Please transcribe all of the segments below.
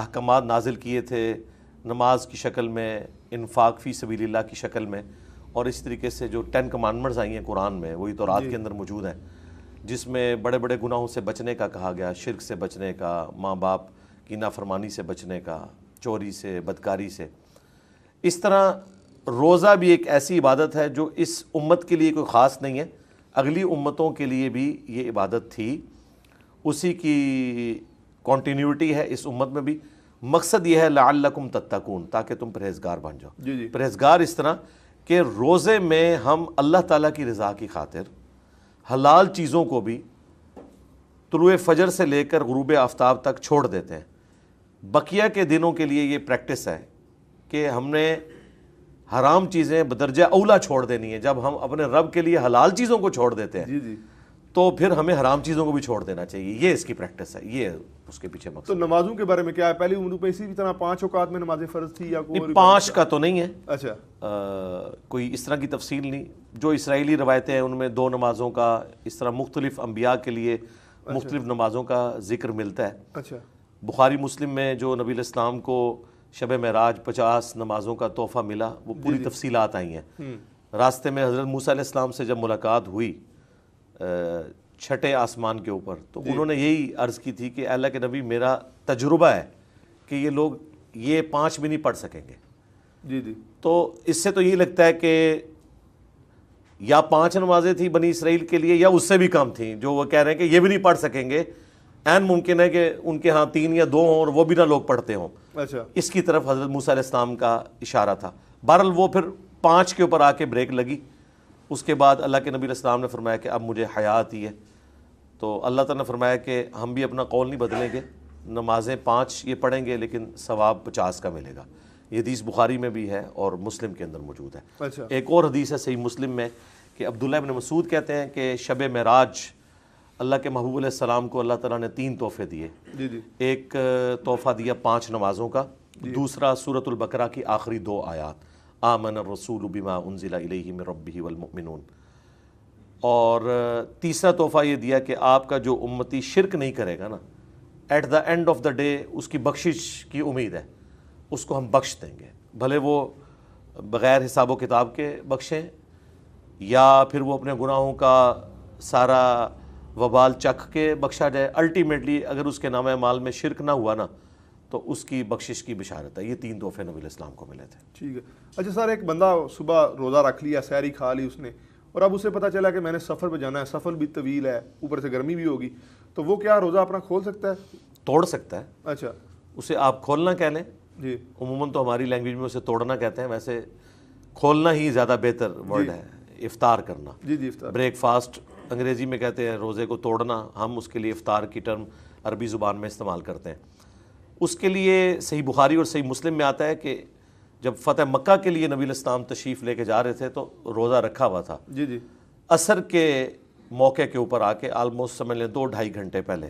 احکامات نازل کیے تھے نماز کی شکل میں، انفاق فی سبیل اللہ کی شکل میں، اور اس طریقے سے جو 10 کمانڈمنٹس آئی ہیں قرآن میں وہی تورات کے اندر موجود ہیں، جس میں بڑے بڑے گناہوں سے بچنے کا کہا گیا، شرک سے بچنے کا، ماں باپ کی نافرمانی سے بچنے کا، چوری سے، بدکاری سے۔ اس طرح روزہ بھی ایک ایسی عبادت ہے جو اس امت کے لیے کوئی خاص نہیں ہے، اگلی امتوں کے لیے بھی یہ عبادت تھی، اسی کی کنٹینیوٹی ہے اس امت میں بھی۔ مقصد یہ ہے لعلکم تتقون، تاکہ تم پرہیزگار بن جاؤ۔ پرہیزگار اس طرح کہ روزے میں ہم اللہ تعالیٰ کی رضا کی خاطر حلال چیزوں کو بھی طلوع فجر سے لے کر غروب آفتاب تک چھوڑ دیتے ہیں۔ بقیہ کے دنوں کے لیے یہ پریکٹس ہے کہ ہم نے حرام چیزیں بدرجہ اولا چھوڑ دینی ہے۔ جب ہم اپنے رب کے لیے حلال چیزوں کو چھوڑ دیتے ہیں تو پھر ہمیں حرام چیزوں کو بھی چھوڑ دینا چاہیے، یہ اس کی پریکٹس ہے، یہ اس کے پیچھے مقصد۔ تو نمازوں کے بارے میں کیا ہے؟ پہلی عمر پہ اسی طرح 5 اوقات میں نمازیں فرض تھی یا کوئی 5 کا تو نہیں ہے، اچھا کوئی اس طرح کی تفصیل نہیں۔ جو اسرائیلی روایتیں ہیں ان میں 2 نمازوں کا، اس طرح مختلف انبیاء کے لیے مختلف نمازوں کا ذکر ملتا ہے۔ اچھا، بخاری مسلم میں جو نبی علیہ السلام کو شب معراج 50 نمازوں کا تحفہ ملا، وہ پوری تفصیلات آئی ہیں۔ راستے میں حضرت موسیٰ علیہ السلام سے جب ملاقات ہوئی 6ٹھے آسمان کے اوپر، تو انہوں نے یہی عرض کی تھی کہ اللہ کے نبی میرا تجربہ ہے کہ یہ لوگ یہ 5 بھی نہیں پڑھ سکیں گے۔ تو اس سے تو یہی لگتا ہے کہ یا 5 نمازیں تھیں بنی اسرائیل کے لیے یا اس سے بھی کم تھیں، جو وہ کہہ رہے ہیں کہ یہ بھی نہیں پڑھ سکیں گے۔ عین ممکن ہے کہ ان کے ہاں 3 یا 2 ہوں اور وہ بھی نہ لوگ پڑھتے ہوں۔ اچھا، اس کی طرف حضرت موسیٰ علیہ السلام کا اشارہ تھا۔ بہرحال وہ پھر 5 کے اوپر آ کے بریک لگی۔ اس کے بعد اللہ کے نبی علیہ السلام نے فرمایا کہ اب مجھے حیا آتی ہے، تو اللہ تعالیٰ نے فرمایا کہ ہم بھی اپنا قول نہیں بدلیں گے، نمازیں 5 یہ پڑھیں گے لیکن ثواب 50 کا ملے گا۔ یہ حدیث بخاری میں بھی ہے اور مسلم کے اندر موجود ہے۔ اچھا، ایک اور حدیث ہے صحیح مسلم میں کہ عبداللہ ابن مسعود کہتے ہیں کہ شب معراج اللہ کے محبوب علیہ السلام کو اللہ تعالیٰ نے 3 تحفے دیے۔ ایک تحفہ دیا 5 نمازوں کا، دوسرا سورۃ البقرہ کی آخری 2 آیات، آمن الرسول بما انزل الیہ من ربہ والمؤمنون، اور تیسرا تحفہ یہ دیا کہ آپ کا جو امتی شرک نہیں کرے گا نا، at the end of the day اس کی بخشش کی امید ہے، اس کو ہم بخش دیں گے، بھلے وہ بغیر حساب و کتاب کے بخشیں یا پھر وہ اپنے گناہوں کا سارا وبال چکھ کے بخشا جائے۔ الٹیمیٹلی اگر اس کے نام اعمال میں شرک نہ ہوا نا تو اس کی بخشش کی بشارت ہے۔ یہ 3 تحفے نبی علیہ السلام کو ملے تھے۔ ٹھیک ہے۔ اچھا سر، ایک بندہ صبح روزہ رکھ لیا، سحری کھا لی اس نے، اور اب اسے پتہ چلا کہ میں نے سفر پہ جانا ہے، سفر بھی طویل ہے، اوپر سے گرمی بھی ہوگی، تو وہ کیا روزہ اپنا کھول سکتا ہے؟ توڑ سکتا ہے۔ اچھا، اسے آپ کھولنا کہہ لیں، جی، عموماً تو ہماری لینگویج میں اسے توڑنا کہتے ہیں، ویسے کھولنا ہی زیادہ بہتر ورڈ ہے، افطار کرنا۔ جی جی، افطار، بریک فاسٹ انگریزی میں کہتے ہیں، روزے کو توڑنا، ہم اس کے لیے افطار کی ٹرم عربی زبان میں استعمال کرتے ہیں۔ اس کے لیے صحیح بخاری اور صحیح مسلم میں آتا ہے کہ جب فتح مکہ کے لیے نبی علیہ السلام تشریف لے کے جا رہے تھے تو روزہ رکھا ہوا تھا۔ جی جی، عصر کے موقع کے اوپر آ کے آلموسٹ سمجھ لیں 2-2.5 گھنٹے پہلے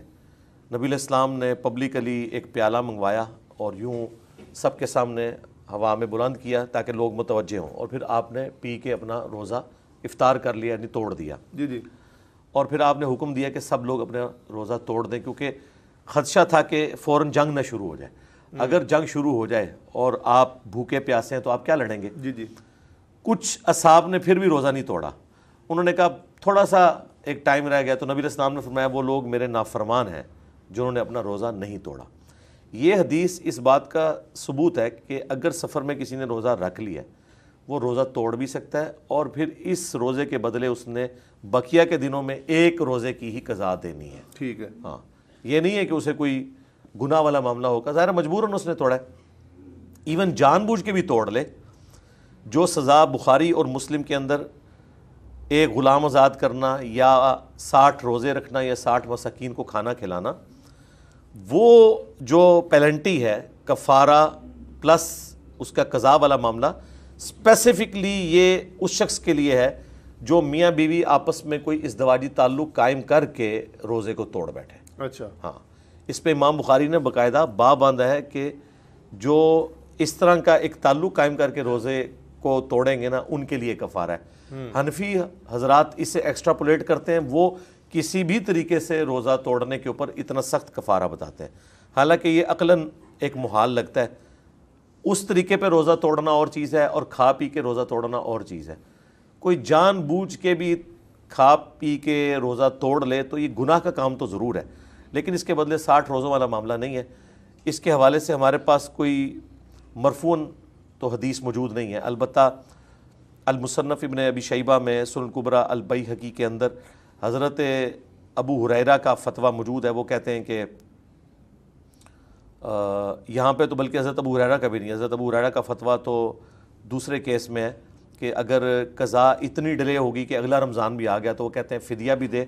نبی علیہ السلام نے پبلکلی ایک پیالہ منگوایا اور یوں سب کے سامنے ہوا میں بلند کیا تاکہ لوگ متوجہ ہوں، اور پھر آپ نے پی کے اپنا روزہ افطار کر لیا، یعنی توڑ دیا۔ جی جی، اور پھر آپ نے حکم دیا کہ سب لوگ اپنا روزہ توڑ دیں، کیونکہ خدشہ تھا کہ فوراً جنگ نہ شروع ہو جائے۔ اگر جنگ شروع ہو جائے اور آپ بھوکے پیاسے ہیں تو آپ کیا لڑیں گے؟ جی جی، کچھ اصحاب نے پھر بھی روزہ نہیں توڑا، انہوں نے کہا تھوڑا سا ایک ٹائم رہ گیا، تو نبی علیہ السلام نے فرمایا وہ لوگ میرے نافرمان ہیں جنہوں نے اپنا روزہ نہیں توڑا۔ یہ حدیث اس بات کا ثبوت ہے کہ اگر سفر میں کسی نے روزہ رکھ لیا وہ روزہ توڑ بھی سکتا ہے، اور پھر اس روزے کے بدلے اس نے بقیہ کے دنوں میں 1 روزے کی ہی قضا دینی ہے۔ ٹھیک ہے، ہاں، یہ نہیں ہے کہ اسے کوئی گناہ والا معاملہ ہوگا، ظاہر مجبوراً اس نے توڑا ہے۔ ایون جان بوجھ کے بھی توڑ لے، جو سزا بخاری اور مسلم کے اندر ایک غلام آزاد کرنا یا 60 روزے رکھنا یا 60 مساکین کو کھانا کھلانا، وہ جو پینلٹی ہے کفارہ پلس اس کا قضا والا معاملہ، اسپیسیفکلی یہ اس شخص کے لیے ہے جو میاں بیوی آپس میں کوئی ازدواجی تعلق قائم کر کے روزے کو توڑ بیٹھے۔ اچھا، ہاں، اس پہ امام بخاری نے باقاعدہ باب باندھا ہے کہ جو اس طرح کا ایک تعلق قائم کر کے روزے کو توڑیں گے نا، ان کے لیے کفارہ ہے۔ حنفی حضرات اسے ایکسٹراپولیٹ کرتے ہیں، وہ کسی بھی طریقے سے روزہ توڑنے کے اوپر اتنا سخت کفارہ بتاتے ہیں، حالانکہ یہ عقلاً ایک محال لگتا ہے. اس طریقے پہ روزہ توڑنا اور چیز ہے اور کھا پی کے روزہ توڑنا اور چیز ہے. کوئی جان بوجھ کے بھی کھا پی کے روزہ توڑ لے تو یہ گناہ کا کام تو ضرور ہے, لیکن اس کے بدلے 60 روزوں والا معاملہ نہیں ہے. اس کے حوالے سے ہمارے پاس کوئی مرفوعاً تو حدیث موجود نہیں ہے. البتہ المصنف ابن ابی شیبہ میں, سنن کبریٰ البیہقی کے اندر حضرت ابو ہریرہ کا فتویٰ موجود ہے. وہ کہتے ہیں کہ یہاں پہ تو بلکہ حضرت ابو ہریرہ کا بھی نہیں, حضرت ابو ہریرہ کا فتویٰ تو دوسرے کیس میں ہے کہ اگر قضا اتنی ڈیلے ہوگی کہ اگلا رمضان بھی آ گیا تو وہ کہتے ہیں فدیہ بھی دے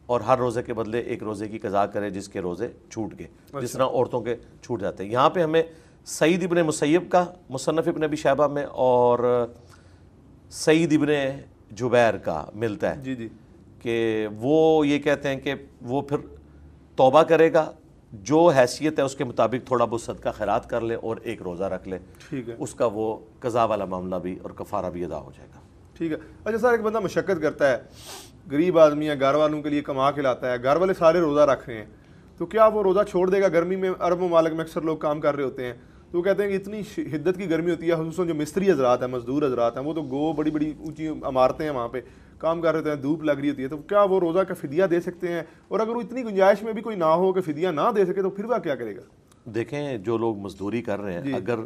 اور ہر روزے کے بدلے ایک روزے کی قضا کرے جس کے روزے چھوٹ گئے, جس طرح عورتوں کے چھوٹ جاتے ہیں. یہاں پہ ہمیں سعید ابن مسیب کا مصنف ابن ابی شیبہ میں اور سعید ابن جبیر کا ملتا ہے جی جی کہ وہ یہ کہتے ہیں کہ وہ پھر توبہ کرے گا, جو حیثیت ہے اس کے مطابق تھوڑا بہت صدقہ خیرات کر لے اور ایک روزہ رکھ لے, ٹھیک ہے, اس کا وہ قضا والا معاملہ بھی اور کفارہ بھی ادا ہو جائے گا. ٹھیک ہے. اچھا سر, ایک بندہ مشقت کرتا ہے, غریب آدمی ہے, گھر والوں کے لیے کما کے لاتا ہے, گھر والے سارے روزہ رکھ رہے ہیں, تو کیا وہ روزہ چھوڑ دے گا؟ گرمی میں عرب ممالک میں اکثر لوگ کام کر رہے ہوتے ہیں, تو وہ کہتے ہیں کہ اتنی حدت کی گرمی ہوتی ہے, خصوصاً جو مستری حضرات ہیں, مزدور حضرات ہیں, وہ تو بڑی بڑی اونچی عمارتیں ہیں وہاں پہ کام کر رہے ہیں, دھوپ لگ رہی ہوتی ہے, تو کیا وہ روزہ کا فدیہ دے سکتے ہیں؟ اور اگر وہ اتنی گنجائش میں بھی کوئی نہ ہو کہ فدیہ نہ دے سکے تو پھر وہ کیا کرے گا؟ دیکھیں, جو لوگ مزدوری کر رہے ہیں اگر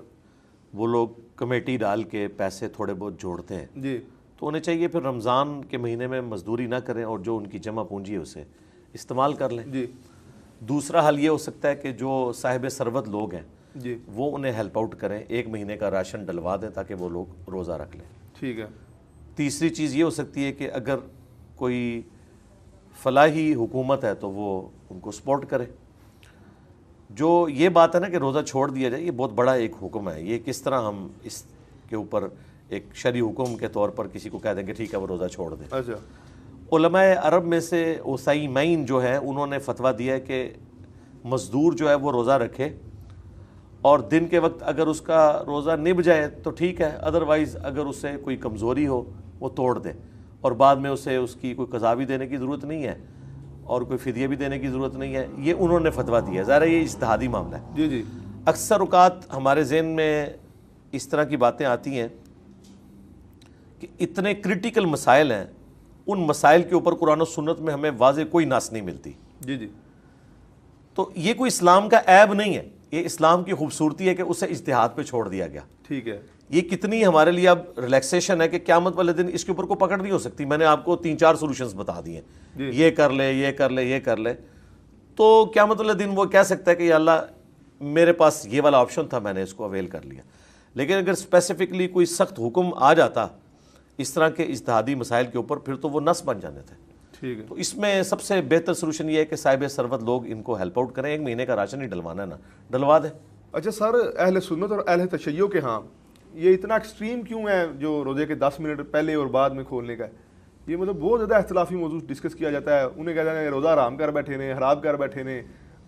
وہ لوگ کمیٹی ڈال کے پیسے تھوڑے بہت جوڑتے ہیں جی تو انہیں چاہیے پھر رمضان کے مہینے میں مزدوری نہ کریں اور جو ان کی جمع پونجی ہے اسے استعمال کر لیں. جی. دوسرا حل یہ ہو سکتا ہے کہ جو صاحب ثروت لوگ ہیں جی وہ انہیں ہیلپ آؤٹ کریں, ایک مہینے کا راشن ڈلوا دیں تاکہ وہ لوگ روزہ رکھ لیں. ٹھیک ہے. تیسری چیز یہ ہو سکتی ہے کہ اگر کوئی فلاحی حکومت ہے تو وہ ان کو سپورٹ کرے. جو یہ بات ہے نا کہ روزہ چھوڑ دیا جائے, یہ بہت بڑا ایک حکم ہے. یہ کس طرح ہم اس کے اوپر ایک شرعی حکم کے طور پر کسی کو کہہ دیں کہ ٹھیک ہے وہ روزہ چھوڑ دیں. اچھا. علماء عرب میں سے اوسائمین جو ہے انہوں نے فتویٰ دیا ہے کہ مزدور جو ہے وہ روزہ رکھے اور دن کے وقت اگر اس کا روزہ نبھ جائے تو ٹھیک ہے, ادروائز اگر اس سے کوئی کمزوری ہو وہ توڑ دے اور بعد میں اسے اس کی کوئی قضا بھی دینے کی ضرورت نہیں ہے اور کوئی فدیہ بھی دینے کی ضرورت نہیں ہے. یہ انہوں نے فتویٰ دیا ہے. ظاہر ہے یہ اجتہادی معاملہ ہے. جی جی. اکثر اوقات ہمارے ذہن میں اس طرح کی باتیں آتی ہیں کہ اتنے کرٹیکل مسائل ہیں, ان مسائل کے اوپر قرآن و سنت میں ہمیں واضح کوئی نص نہیں ملتی. جی جی. تو یہ کوئی اسلام کا عیب نہیں ہے, یہ اسلام کی خوبصورتی ہے کہ اسے اجتہاد پہ چھوڑ دیا گیا. ٹھیک ہے. یہ کتنی ہمارے لیے اب ریلیکسیشن ہے کہ قیامت والے دن اس کے اوپر کوئی پکڑ نہیں ہو سکتی. میں نے آپ کو 3-4 سولوشنز بتا دیے, یہ کر لے, یہ کر لے, یہ کر لے, تو قیامت والے دن وہ کہہ سکتا ہے کہ یا اللہ میرے پاس یہ والا آپشن تھا, میں نے اس کو اویل کر لیا. لیکن اگر اسپیسیفکلی کوئی سخت حکم آ جاتا اس طرح کے اجتہادی مسائل کے اوپر, پھر تو وہ نص بن جانے تھے. ٹھیک ہے. تو اس میں سب سے بہتر سولوشن یہ ہے کہ صاحب ثروت لوگ ان کو ہیلپ آؤٹ کریں. ایک مہینے کا راشن ہی ڈلوانا ہے نا, ڈلوا دیں. اچھا سر, اہل سنت اور اہل تشیع کے ہاں یہ اتنا ایکسٹریم کیوں ہے جو روزے کے 10 منٹ پہلے اور بعد میں کھولنے کا ہے؟ یہ مطلب بہت زیادہ اختلافی موضوع ڈسکس کیا جاتا ہے. انہیں کہتے ہیں روزہ حرام کر بیٹھے نے, حرام کر بیٹھے نے,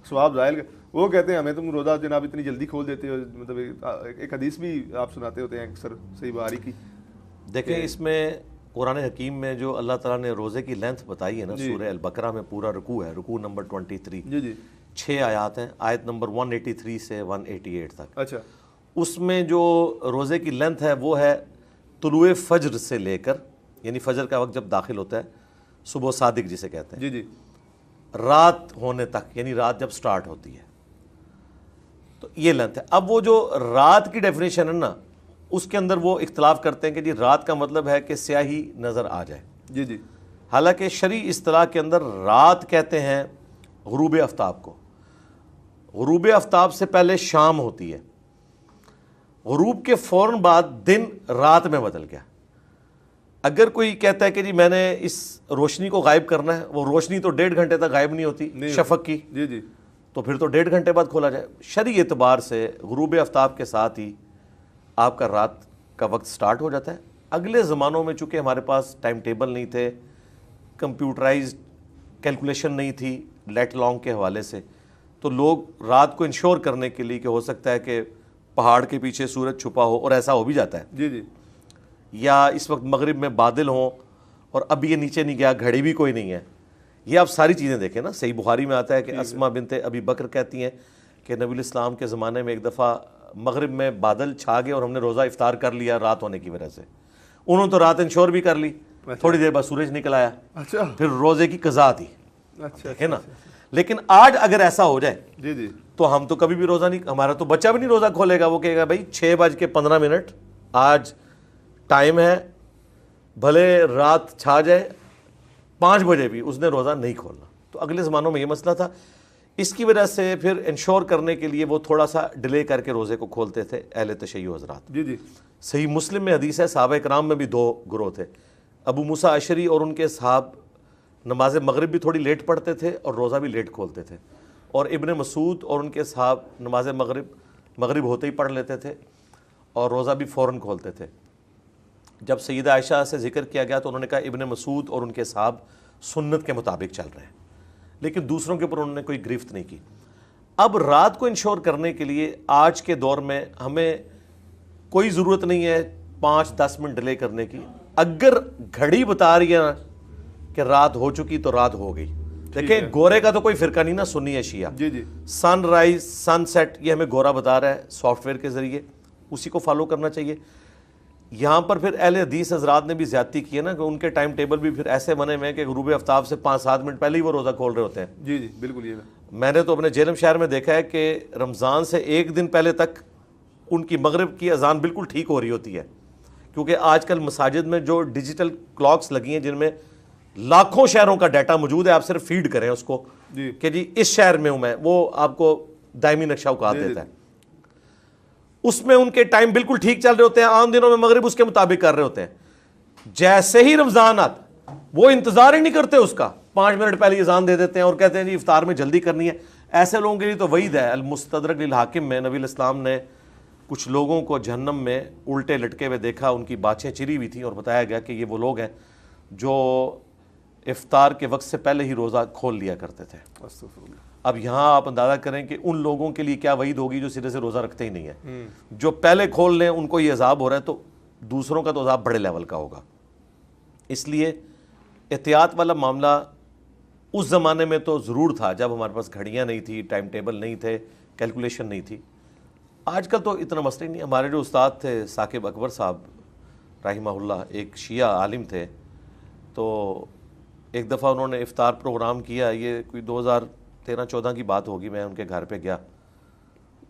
ثواب ظاہر. وہ کہتے ہیں ہمیں تم روزہ جناب اتنی جلدی کھول دیتے ہو. مطلب ایک حدیث بھی آپ سناتے ہوتے ہیں اکثر صحیح بخاری کی. دیکھیں اس میں قرآن حکیم میں جو اللہ تعالیٰ نے روزے کی لینتھ بتائی ہے نا, سورہ البقرہ میں پورا رکوع ہے, رکوع نمبر 23. جی جی. 6 آیات ہیں, آیت نمبر 183 سے 188 تک. اچھا. اس میں جو روزے کی لینتھ ہے وہ ہے طلوع فجر سے لے کر, یعنی فجر کا وقت جب داخل ہوتا ہے, صبح صادق جسے کہتے ہیں, جی جی, رات ہونے تک, یعنی رات جب سٹارٹ ہوتی ہے, تو یہ لینتھ ہے. اب وہ جو رات کی ڈیفینیشن ہے نا, اس کے اندر وہ اختلاف کرتے ہیں کہ جی رات کا مطلب ہے کہ سیاہی نظر آ جائے. جی جی. حالانکہ شرعی اصطلاح کے اندر رات کہتے ہیں غروب آفتاب کو. غروب آفتاب سے پہلے شام ہوتی ہے, غروب کے فوراً بعد دن رات میں بدل گیا. اگر کوئی کہتا ہے کہ جی میں نے اس روشنی کو غائب کرنا ہے, وہ روشنی تو 1.5 گھنٹے تک غائب نہیں ہوتی شفق کی, جی جی, تو پھر تو 1.5 گھنٹے بعد کھولا جائے. شرعی اعتبار سے غروب آفتاب کے ساتھ ہی آپ کا رات کا وقت سٹارٹ ہو جاتا ہے. اگلے زمانوں میں چونکہ ہمارے پاس ٹائم ٹیبل نہیں تھے, کمپیوٹرائزڈ کیلکولیشن نہیں تھی لیٹ لانگ کے حوالے سے, تو لوگ رات کو انشور کرنے کے لیے کہ ہو سکتا ہے کہ پہاڑ کے پیچھے سورج چھپا ہو, اور ایسا ہو بھی جاتا ہے. جی جی. یا اس وقت مغرب میں بادل ہوں اور اب یہ نیچے نہیں گیا, گھڑی بھی کوئی نہیں ہے. یہ آپ ساری چیزیں دیکھیں نا, صحیح بخاری میں آتا ہے کہ اسما بنت ابی بکر کہتی ہیں کہ نبی الاسلام کے زمانے میں ایک دفعہ مغرب میں بادل چھا گئے اور ہم نے روزہ افطار کر لیا رات ہونے کی وجہ سے. انہوں نے تو رات انشور بھی کر لی, تھوڑی دیر بعد سورج نکل آیا, اچھا پھر روزے کی قضا تھی. اچھا ہے نا. لیکن آج اگر ایسا ہو جائے جی جی تو ہم تو کبھی بھی روزہ نہیں, ہمارا تو بچہ بھی نہیں روزہ کھولے گا. وہ کہے گا بھائی 6:15 آج ٹائم ہے, بھلے رات چھا جائے 5 بجے بھی اس نے روزہ نہیں کھولنا. تو اگلے زمانوں میں یہ مسئلہ تھا. اس کی وجہ سے پھر انشور کرنے کے لیے وہ تھوڑا سا ڈیلے کر کے روزے کو کھولتے تھے اہل تشیع حضرات. جی جی صحیح مسلم میں حدیث ہے صحابہ کرام میں بھی 2 گروہ تھے. ابو موسیٰ اشعری اور ان کے صحاب نماز مغرب بھی تھوڑی لیٹ پڑھتے تھے اور روزہ بھی لیٹ کھولتے تھے, اور ابن مسعود اور ان کے صحاب نماز مغرب ہوتے ہی پڑھ لیتے تھے اور روزہ بھی فوراً کھولتے تھے. جب سیدہ عائشہ سے ذکر کیا گیا تو انہوں نے کہا ابن مسعود اور ان کے صحاب سنت کے مطابق چل رہے ہیں, لیکن دوسروں کے اوپر انہوں نے کوئی گرفت نہیں کی. اب رات کو انشور کرنے کے لیے آج کے دور میں ہمیں کوئی ضرورت نہیں ہے 5-10 منٹ ڈیلے کرنے کی. اگر گھڑی بتا رہی ہے کہ رات ہو چکی تو رات ہو گئی. دیکھیں گورے کا تو کوئی فرقہ نہیں نا, سنی ہے شیعہ. جی جی سن رائز سن سیٹ یہ ہمیں گورا بتا رہا ہے سافٹ ویئر کے ذریعے, اسی کو فالو کرنا چاہیے. یہاں پر پھر اہل حدیث حضرات نے بھی زیادتی کی ہے نا, کہ ان کے ٹائم ٹیبل بھی پھر ایسے بنے ہوئے ہیں کہ غروب آفتاب سے 5-7 منٹ پہلے ہی وہ روزہ کھول رہے ہوتے ہیں. جی جی بالکل. یہ میں نے تو اپنے جیلم شہر میں دیکھا ہے کہ رمضان سے 1 دن پہلے تک ان کی مغرب کی اذان بالکل ٹھیک ہو رہی ہوتی ہے, کیونکہ آج کل مساجد میں جو ڈیجیٹل کلاکس لگی ہیں جن میں لاکھوں شہروں کا ڈیٹا موجود ہے, آپ صرف فیڈ کریں اس کو جی کہ جی اس شہر میں ہوں میں, وہ آپ کو دائمی نقشہ اوقات دیتا ہے. اس میں ان کے ٹائم بالکل ٹھیک چل رہے ہوتے ہیں, عام دنوں میں مغرب اس کے مطابق کر رہے ہوتے ہیں. جیسے ہی رمضان آتا وہ انتظار ہی نہیں کرتے اس کا, 5 منٹ پہلے اذان دے دیتے ہیں اور کہتے ہیں جی افطار میں جلدی کرنی ہے. ایسے لوگوں کے لیے تو وعید ہے. المستدرک للحاکم میں نبی الاسلام نے کچھ لوگوں کو جہنم میں الٹے لٹکے ہوئے دیکھا, ان کی باچھیں چری ہوئی تھیں, اور بتایا گیا کہ یہ وہ لوگ ہیں جو افطار کے وقت سے پہلے ہی روزہ کھول لیا کرتے تھے. اب یہاں آپ اندازہ کریں کہ ان لوگوں کے لیے کیا وعید ہوگی جو سرے سے روزہ رکھتے ہی نہیں ہیں. جو پہلے کھول لیں ان کو یہ عذاب ہو رہا ہے, تو دوسروں کا تو عذاب بڑے لیول کا ہوگا. اس لیے احتیاط والا معاملہ اس زمانے میں تو ضرور تھا جب ہمارے پاس گھڑیاں نہیں تھی, ٹائم ٹیبل نہیں تھے, کیلکولیشن نہیں تھی. آج کل تو اتنا مسئلہ نہیں. ہمارے جو استاد تھے ثاقب اکبر صاحب رحمہ اللہ, ایک شیعہ عالم تھے, تو ایک دفعہ انہوں نے افطار پروگرام کیا, یہ کوئی 2013-14 کی بات ہوگی. میں ان کے گھر پہ گیا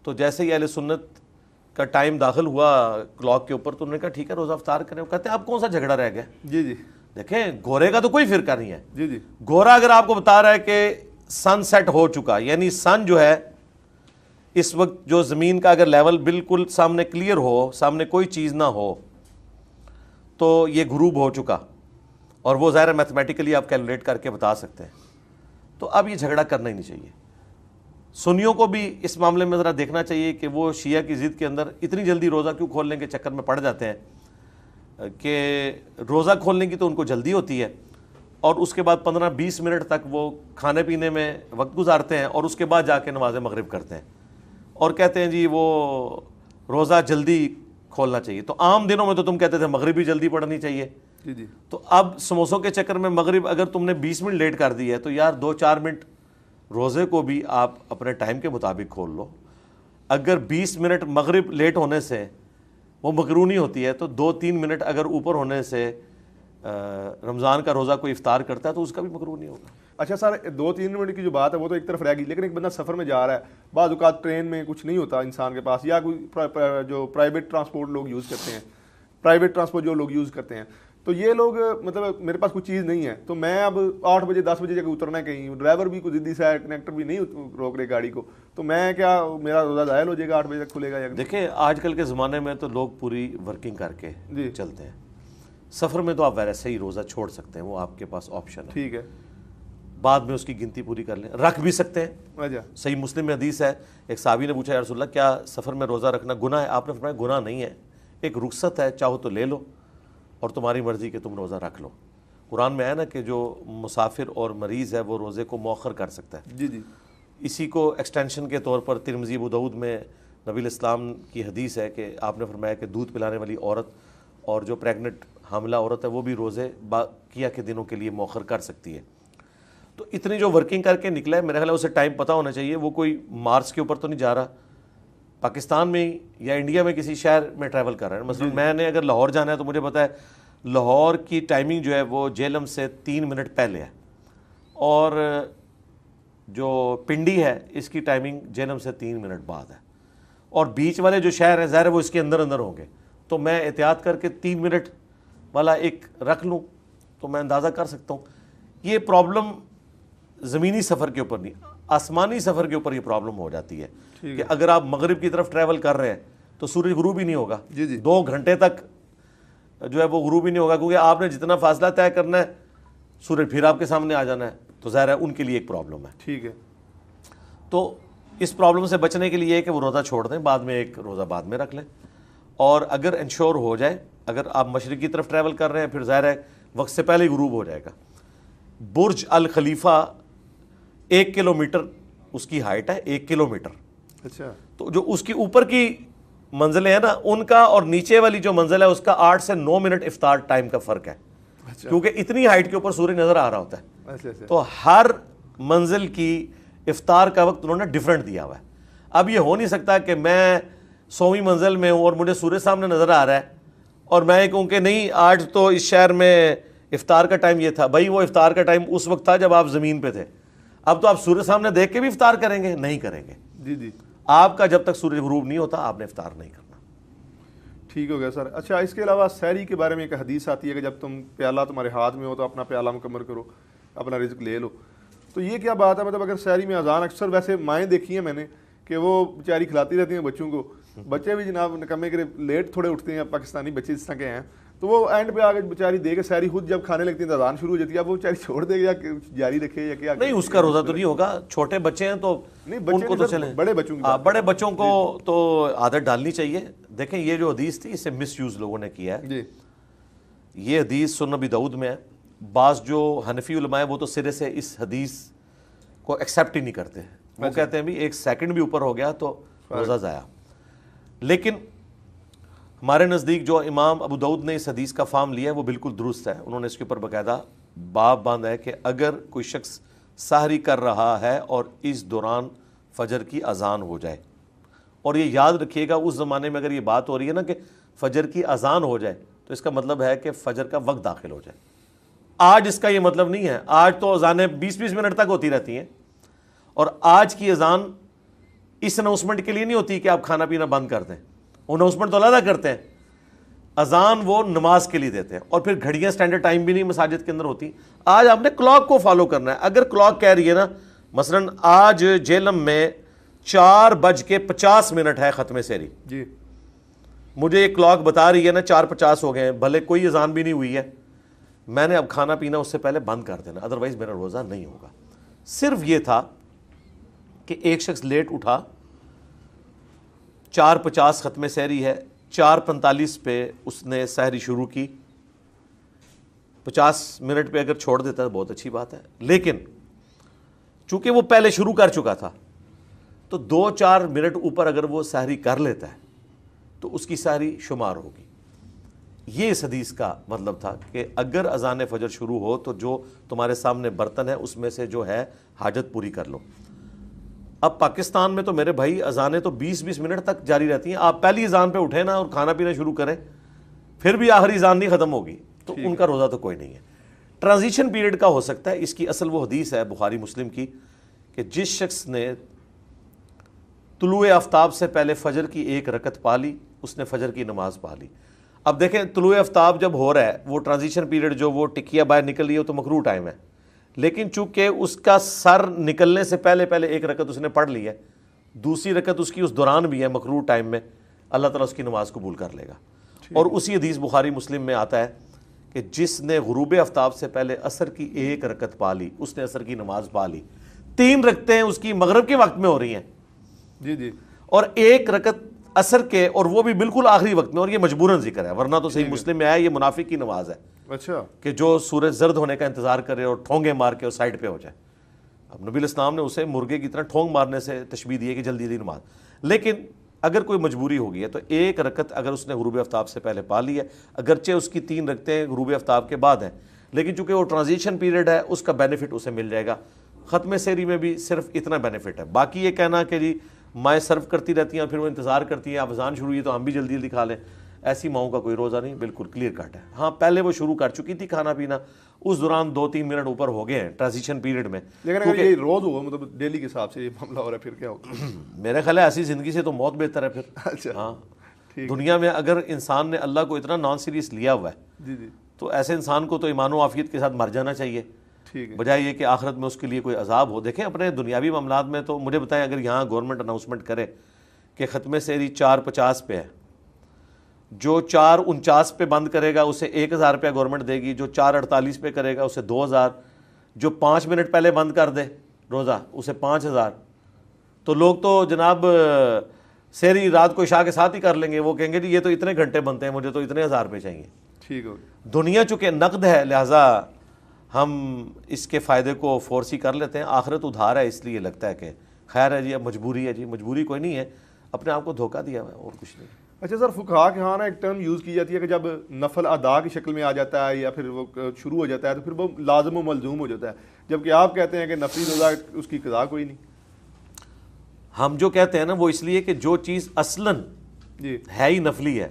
تو جیسے ہی اہل سنت کا ٹائم داخل ہوا کلاک کے اوپر تو انہوں نے کہا ٹھیک ہے روزہ افطار کریں. وہ کہتے ہیں آپ کون سا جھگڑا رہ گیا. جی جی دیکھیں گورے کا تو کوئی فرقہ نہیں ہے. جی جی گورا اگر آپ کو بتا رہا ہے کہ سن سیٹ ہو چکا, یعنی سن جو ہے اس وقت جو زمین کا اگر لیول بالکل سامنے کلیئر ہو, سامنے کوئی چیز نہ ہو, تو یہ غروب ہو چکا, اور وہ ظاہر میتھمیٹیکلی آپ کیلکولیٹ کر کے بتا سکتے ہیں. تو اب یہ جھگڑا کرنا ہی نہیں چاہیے. سنیوں کو بھی اس معاملے میں ذرا دیکھنا چاہیے کہ وہ شیعہ کی ضد کے اندر اتنی جلدی روزہ کیوں کھولنے کے چکر میں پڑ جاتے ہیں کہ روزہ کھولنے کی تو ان کو جلدی ہوتی ہے, اور اس کے بعد 15-20 منٹ تک وہ کھانے پینے میں وقت گزارتے ہیں, اور اس کے بعد جا کے نماز مغرب کرتے ہیں اور کہتے ہیں جی وہ روزہ جلدی کھولنا چاہیے. تو عام دنوں میں تو تم کہتے تھے مغرب بھی جلدی پڑھنی چاہیے. جی جی تو اب سموسوں کے چکر میں مغرب اگر تم نے 20 منٹ لیٹ کر دی ہے تو یار 2-4 منٹ روزے کو بھی آپ اپنے ٹائم کے مطابق کھول لو. اگر 20 منٹ مغرب لیٹ ہونے سے وہ مقرونی ہوتی ہے, تو 2-3 منٹ اگر اوپر ہونے سے رمضان کا روزہ کوئی افطار کرتا ہے تو اس کا بھی مقرونی ہوگا. اچھا سر 2-3 منٹ کی جو بات ہے وہ تو ایک طرف رہ گئی, لیکن ایک بندہ سفر میں جا رہا ہے, بعض اوقات ٹرین میں کچھ نہیں ہوتا انسان کے پاس, یا کوئی جو پرائیویٹ ٹرانسپورٹ لوگ یوز کرتے ہیں, پرائیویٹ ٹرانسپورٹ جو لوگ یوز کرتے ہیں, تو یہ لوگ مطلب میرے پاس کوئی چیز نہیں ہے, تو میں اب 8 بجے 10 بجے جگہ اترنا ہے کہیں, ڈرائیور بھی کوئی ضدی سا ہے, کنیکٹر بھی نہیں روک رہے گاڑی کو, تو میں کیا میرا روزہ ظاہر ہو جائے گا 8 بجے تک کھلے گا؟ دیکھیں آج کل کے زمانے میں تو لوگ پوری ورکنگ کر کے چلتے ہیں. سفر میں تو آپ ویسے ہی روزہ چھوڑ سکتے ہیں, وہ آپ کے پاس آپشن ہے. ٹھیک ہے, بعد میں اس کی گنتی پوری کر لیں, رکھ بھی سکتے ہیں. صحیح مسلم میں حدیث ہے, ایک صحابی نے پوچھا یا رسول اللہ کیا سفر میں روزہ رکھنا گناہ ہے؟ آپ نے فرمایا گناہ نہیں ہے, ایک رخصت ہے, چاہو تو لے لو اور تمہاری مرضی کہ تم روزہ رکھ لو. قرآن میں ہے نا کہ جو مسافر اور مریض ہے وہ روزے کو مؤخر کر سکتا ہے. جی جی اسی کو ایکسٹینشن کے طور پر ترمذی ابو داؤد میں نبی الاسلام کی حدیث ہے کہ آپ نے فرمایا کہ دودھ پلانے والی عورت اور جو پریگنٹ حاملہ عورت ہے وہ بھی روزے باقیہ کے دنوں کے لیے مؤخر کر سکتی ہے. تو اتنی جو ورکنگ کر کے نکلا ہے میرا خیال ہے اسے ٹائم پتہ ہونا چاہیے، وہ کوئی مارس کے اوپر تو نہیں جا رہا، پاکستان میں یا انڈیا میں کسی شہر میں ٹریول کر رہا ہے. مثلا میں نے اگر لاہور جانا ہے تو مجھے پتا ہے لاہور کی ٹائمنگ جو ہے وہ جہلم سے 3 منٹ پہلے ہے، اور جو پنڈی ہے اس کی ٹائمنگ جہلم سے 3 منٹ بعد ہے، اور بیچ والے جو شہر ہیں ظاہر ہے وہ اس کے اندر اندر ہوں گے. تو میں احتیاط کر کے 3 منٹ والا ایک رکھ لوں تو میں اندازہ کر سکتا ہوں. یہ پرابلم زمینی سفر کے اوپر نہیں، آسمانی سفر کے اوپر یہ پرابلم ہو جاتی ہے کہ اگر آپ مغرب کی طرف ٹریول کر رہے ہیں تو سورج غروب ہی نہیں ہوگا. 2 گھنٹے تک جو ہے وہ غروب ہی نہیں ہوگا، کیونکہ آپ نے جتنا فاصلہ طے کرنا ہے سورج پھر آپ کے سامنے آ جانا ہے. تو ظاہر ہے ان کے لیے ایک پرابلم ہے. ٹھیک ہے. تو اس پرابلم سے بچنے کے لیے ہے کہ وہ روزہ چھوڑ دیں، بعد میں ایک روزہ بعد میں رکھ لیں. اور اگر انشور ہو جائے، اگر آپ مشرق کی طرف ٹریول کر رہے ہیں پھر ظاہر ہے وقت سے پہلے ہی غروب ہو جائے گا. برج الخلیفہ 1 کلومیٹر اس کی ہائٹ ہے، 1 کلومیٹر. اچھا. تو جو اس کی اوپر کی منزلیں ہیں نا ان کا اور نیچے والی جو منزل ہے اس کا 8 سے 9 منٹ افطار ٹائم کا فرق ہے. کیونکہ اتنی ہائٹ کے اوپر سورج نظر آ رہا ہوتا ہے. تو ہر منزل کی افطار کا وقت انہوں نے ڈیفرنٹ دیا ہوا ہے. اب یہ ہو نہیں سکتا کہ میں 100ویں منزل میں ہوں اور مجھے سورج سامنے نظر آ رہا ہے اور میں کہوں کہ نہیں آج تو اس شہر میں افطار کا ٹائم یہ تھا. بھائی وہ افطار کا ٹائم اس وقت تھا جب آپ زمین پہ تھے، اب تو آپ سورج سامنے دیکھ کے بھی افطار کریں گے؟ نہیں کریں گے. جی. آپ کا جب تک سورج غروب نہیں ہوتا آپ نے افطار نہیں کرنا. ٹھیک ہو گیا سر. اچھا اس کے علاوہ سحری کے بارے میں ایک حدیث آتی ہے کہ جب تم پیالہ تمہارے ہاتھ میں ہو تو اپنا پیالہ مکمل کرو، اپنا رزق لے لو. تو یہ کیا بات ہے؟ مطلب اگر سحری میں اذان، اکثر ویسے مائیں دیکھی ہیں میں نے کہ وہ بیچاری کھلاتی رہتی ہیں بچوں کو، بچے بھی جناب نکمے کے لیٹ تھوڑے اٹھتے ہیں، پاکستانی بچے جس طرح کے ہیں، تو وہ اینڈ پہ آگے بیچاری دے کے سحری خود جب کھانے لگتی ہیں تو اذان شروع ہو جاتی ہے. اب وہ بیچاری چھوڑ دے یا جاری رکھے یا کیا؟ نہیں اس کا روزہ تو نہیں ہوگا. چھوٹے بچے ہیں تو ان کو تو چلیں، بڑے بچوں کو تو عادت ڈالنی چاہیے. دیکھیں یہ جو حدیث تھی اسے مس یوز لوگوں نے کیا ہے. یہ حدیث سنن ابی داؤد میں ہے. بعض جو حنفی علماء ہیں وہ تو سرے سے اس حدیث کو ایکسیپٹ ہی نہیں کرتے. وہ کہتے ہیں بھی 1 سیکنڈ بھی اوپر ہو گیا تو روزہ ضائع. لیکن ہمارے نزدیک جو امام ابو داؤد نے اس حدیث کا فہم لیا ہے وہ بالکل درست ہے. انہوں نے اس کے اوپر باقاعدہ باب باندھا ہے کہ اگر کوئی شخص سحری کر رہا ہے اور اس دوران فجر کی اذان ہو جائے، اور یہ یاد رکھیے گا اس زمانے میں اگر یہ بات ہو رہی ہے نا کہ فجر کی اذان ہو جائے تو اس کا مطلب ہے کہ فجر کا وقت داخل ہو جائے. آج اس کا یہ مطلب نہیں ہے. آج تو اذانیں 20-20 منٹ تک ہوتی رہتی ہیں، اور آج کی اذان اس اناؤنسمنٹ کے لیے نہیں ہوتی کہ آپ کھانا پینا بند کر دیں. اناؤنسمنٹ تو علیحدہ کرتے ہیں، اذان وہ نماز کے لیے دیتے ہیں. اور پھر گھڑیاں سٹینڈرڈ ٹائم بھی نہیں مساجد کے اندر ہوتی. آج آپ نے کلاک کو فالو کرنا ہے. اگر کلاک کہہ رہی ہے نا مثلا آج جہلم میں 4:50 ہے ختم سحری، جی مجھے یہ کلاک بتا رہی ہے نا 4:50 ہو گئے ہیں، بھلے کوئی اذان بھی نہیں ہوئی ہے، میں نے اب کھانا پینا اس سے پہلے بند کر دینا، ادروائز میرا روزہ نہیں ہوگا. صرف یہ تھا کہ ایک شخص لیٹ اٹھا، 4:50 ختم سحری ہے، 4:45 پہ اس نے سحری شروع کی. 50 منٹ پہ اگر چھوڑ دیتا ہے بہت اچھی بات ہے، لیکن چونکہ وہ پہلے شروع کر چکا تھا تو 2-4 منٹ اوپر اگر وہ سحری کر لیتا ہے تو اس کی سحری شمار ہوگی. یہ اس حدیث کا مطلب تھا کہ اگر اذان فجر شروع ہو تو جو تمہارے سامنے برتن ہے اس میں سے جو ہے حاجت پوری کر لو. اب پاکستان میں تو میرے بھائی اذانیں تو 20-20 منٹ تک جاری رہتی ہیں. آپ پہلی اذان پہ اٹھیں نا اور کھانا پینا شروع کریں پھر بھی آخری اذان نہیں ختم ہوگی تو ان کا روزہ تو کوئی نہیں ہے. ٹرانزیشن پیریڈ کا ہو سکتا ہے. اس کی اصل وہ حدیث ہے بخاری مسلم کی کہ جس شخص نے طلوع آفتاب سے پہلے فجر کی 1 رکعت پا لی اس نے فجر کی نماز پا لی. اب دیکھیں طلوع آفتاب جب ہو رہا ہے وہ ٹرانزیشن پیریڈ جو وہ ٹکیا باہر نکل رہی ہے تو مکروہ ٹائم ہے، لیکن چونکہ اس کا سر نکلنے سے پہلے 1 رکعت اس نے پڑھ لی ہے، دوسری رکعت اس کی اس دوران بھی ہے مکروہ ٹائم میں، اللہ تعالیٰ اس کی نماز قبول کر لے گا. اور اسی حدیث بخاری مسلم میں آتا ہے کہ جس نے غروب آفتاب سے پہلے عصر کی 1 رکعت پا لی اس نے عصر کی نماز پا لی. 3 رکعتیں اس کی مغرب کے وقت میں ہو رہی ہیں جی اور 1 رکعت عصر کے، اور وہ بھی بالکل آخری وقت میں، اور یہ مجبوراً ذکر ہے ورنہ تو صحیح مسلم میں آیا یہ منافق کی نماز ہے. اچھا کہ جو سورج زرد ہونے کا انتظار کرے اور ٹھونگے مار کے اور سائڈ پہ ہو جائے. اب نبی الاسلام نے اسے مرغے کی طرح ٹھونگ مارنے سے تشبیہ دی ہے کہ جلدی جلدی نماز. لیکن اگر کوئی مجبوری ہو گئی ہے تو 1 رکعت اگر اس نے غروب آفتاب سے پہلے پا لی ہے، اگرچہ اس کی 3 رکعتیں غروب آفتاب کے بعد ہیں، لیکن چونکہ وہ ٹرانزیشن پیریڈ ہے اس کا بینیفٹ اسے مل جائے گا. ختم سحری میں بھی صرف اتنا بینیفٹ ہے. باقی یہ کہنا کہ جی مائیں سرو کرتی رہتی ہیں اور پھر وہ انتظار کرتی ہیں اب اذان شروع ہوئی ہے تو ہم بھی جلدی جلدی کھا لیں, ایسی ماؤں کا کوئی روزہ نہیں, بالکل کلیئر کٹ ہے. ہاں پہلے وہ شروع کر چکی تھی کھانا پینا, اس دوران 2-3 منٹ اوپر ہو گئے ہیں ٹرانزیشن پیریڈ میں. لیکن اگر یہ روز ہوا مطلب ڈیلی کے حساب سے یہ معاملہ ہو رہا ہے پھر کیا ہوگا؟ میرے خیال ہے ایسی زندگی سے تو موت بہتر ہے پھر. اچھا ہاں دنیا میں اگر انسان نے اللہ کو اتنا نان سیریس لیا ہوا ہے جی جی تو ایسے انسان کو تو ایمان و عافیت کے ساتھ مر جانا چاہیے, ٹھیک ہے. بجائے یہ کہ آخرت میں اس کے لیے کوئی عذاب ہو. دیکھیں اپنے دنیاوی معاملات میں تو مجھے بتائیں, اگر یہاں گورنمنٹ اناؤنسمنٹ کرے کہ ختم سحری 4:50 پہ ہے, جو 4:49 پہ بند کرے گا اسے 1,000 روپیہ گورنمنٹ دے گی, جو 4:48 پہ کرے گا اسے 2,000, جو 5 منٹ پہلے بند کر دے روزہ اسے 5,000. تو لوگ تو جناب سحری رات کو عشاء کے ساتھ ہی کر لیں گے, وہ کہیں گے جی یہ تو اتنے گھنٹے بنتے ہیں, مجھے تو اتنے 1,000 روپے چاہیے. ٹھیک ہو. دنیا چونکہ نقد ہے لہٰذا ہم اس کے فائدے کو فورس ہی کر لیتے ہیں. آخرت ادھار ہے اس لیے لگتا ہے کہ خیر ہے جی اب مجبوری ہے. جی مجبوری کوئی نہیں ہے, اپنے آپ کو دھوکہ دیا ہوا ہے اور کچھ نہیں. اچھا سر, فقہا کے ہاں نا ایک ٹرم یوز کی جاتی ہے کہ جب نفل ادا کی شکل میں آ جاتا ہے یا پھر وہ شروع ہو جاتا ہے تو پھر وہ لازم و ملزوم ہو جاتا ہے, جبکہ آپ کہتے ہیں کہ نفلی روزہ اس کی قضا کوئی نہیں. ہم جو کہتے ہیں نا وہ اس لیے کہ جو چیز اصلاً جی ہے ہی نفلی ہے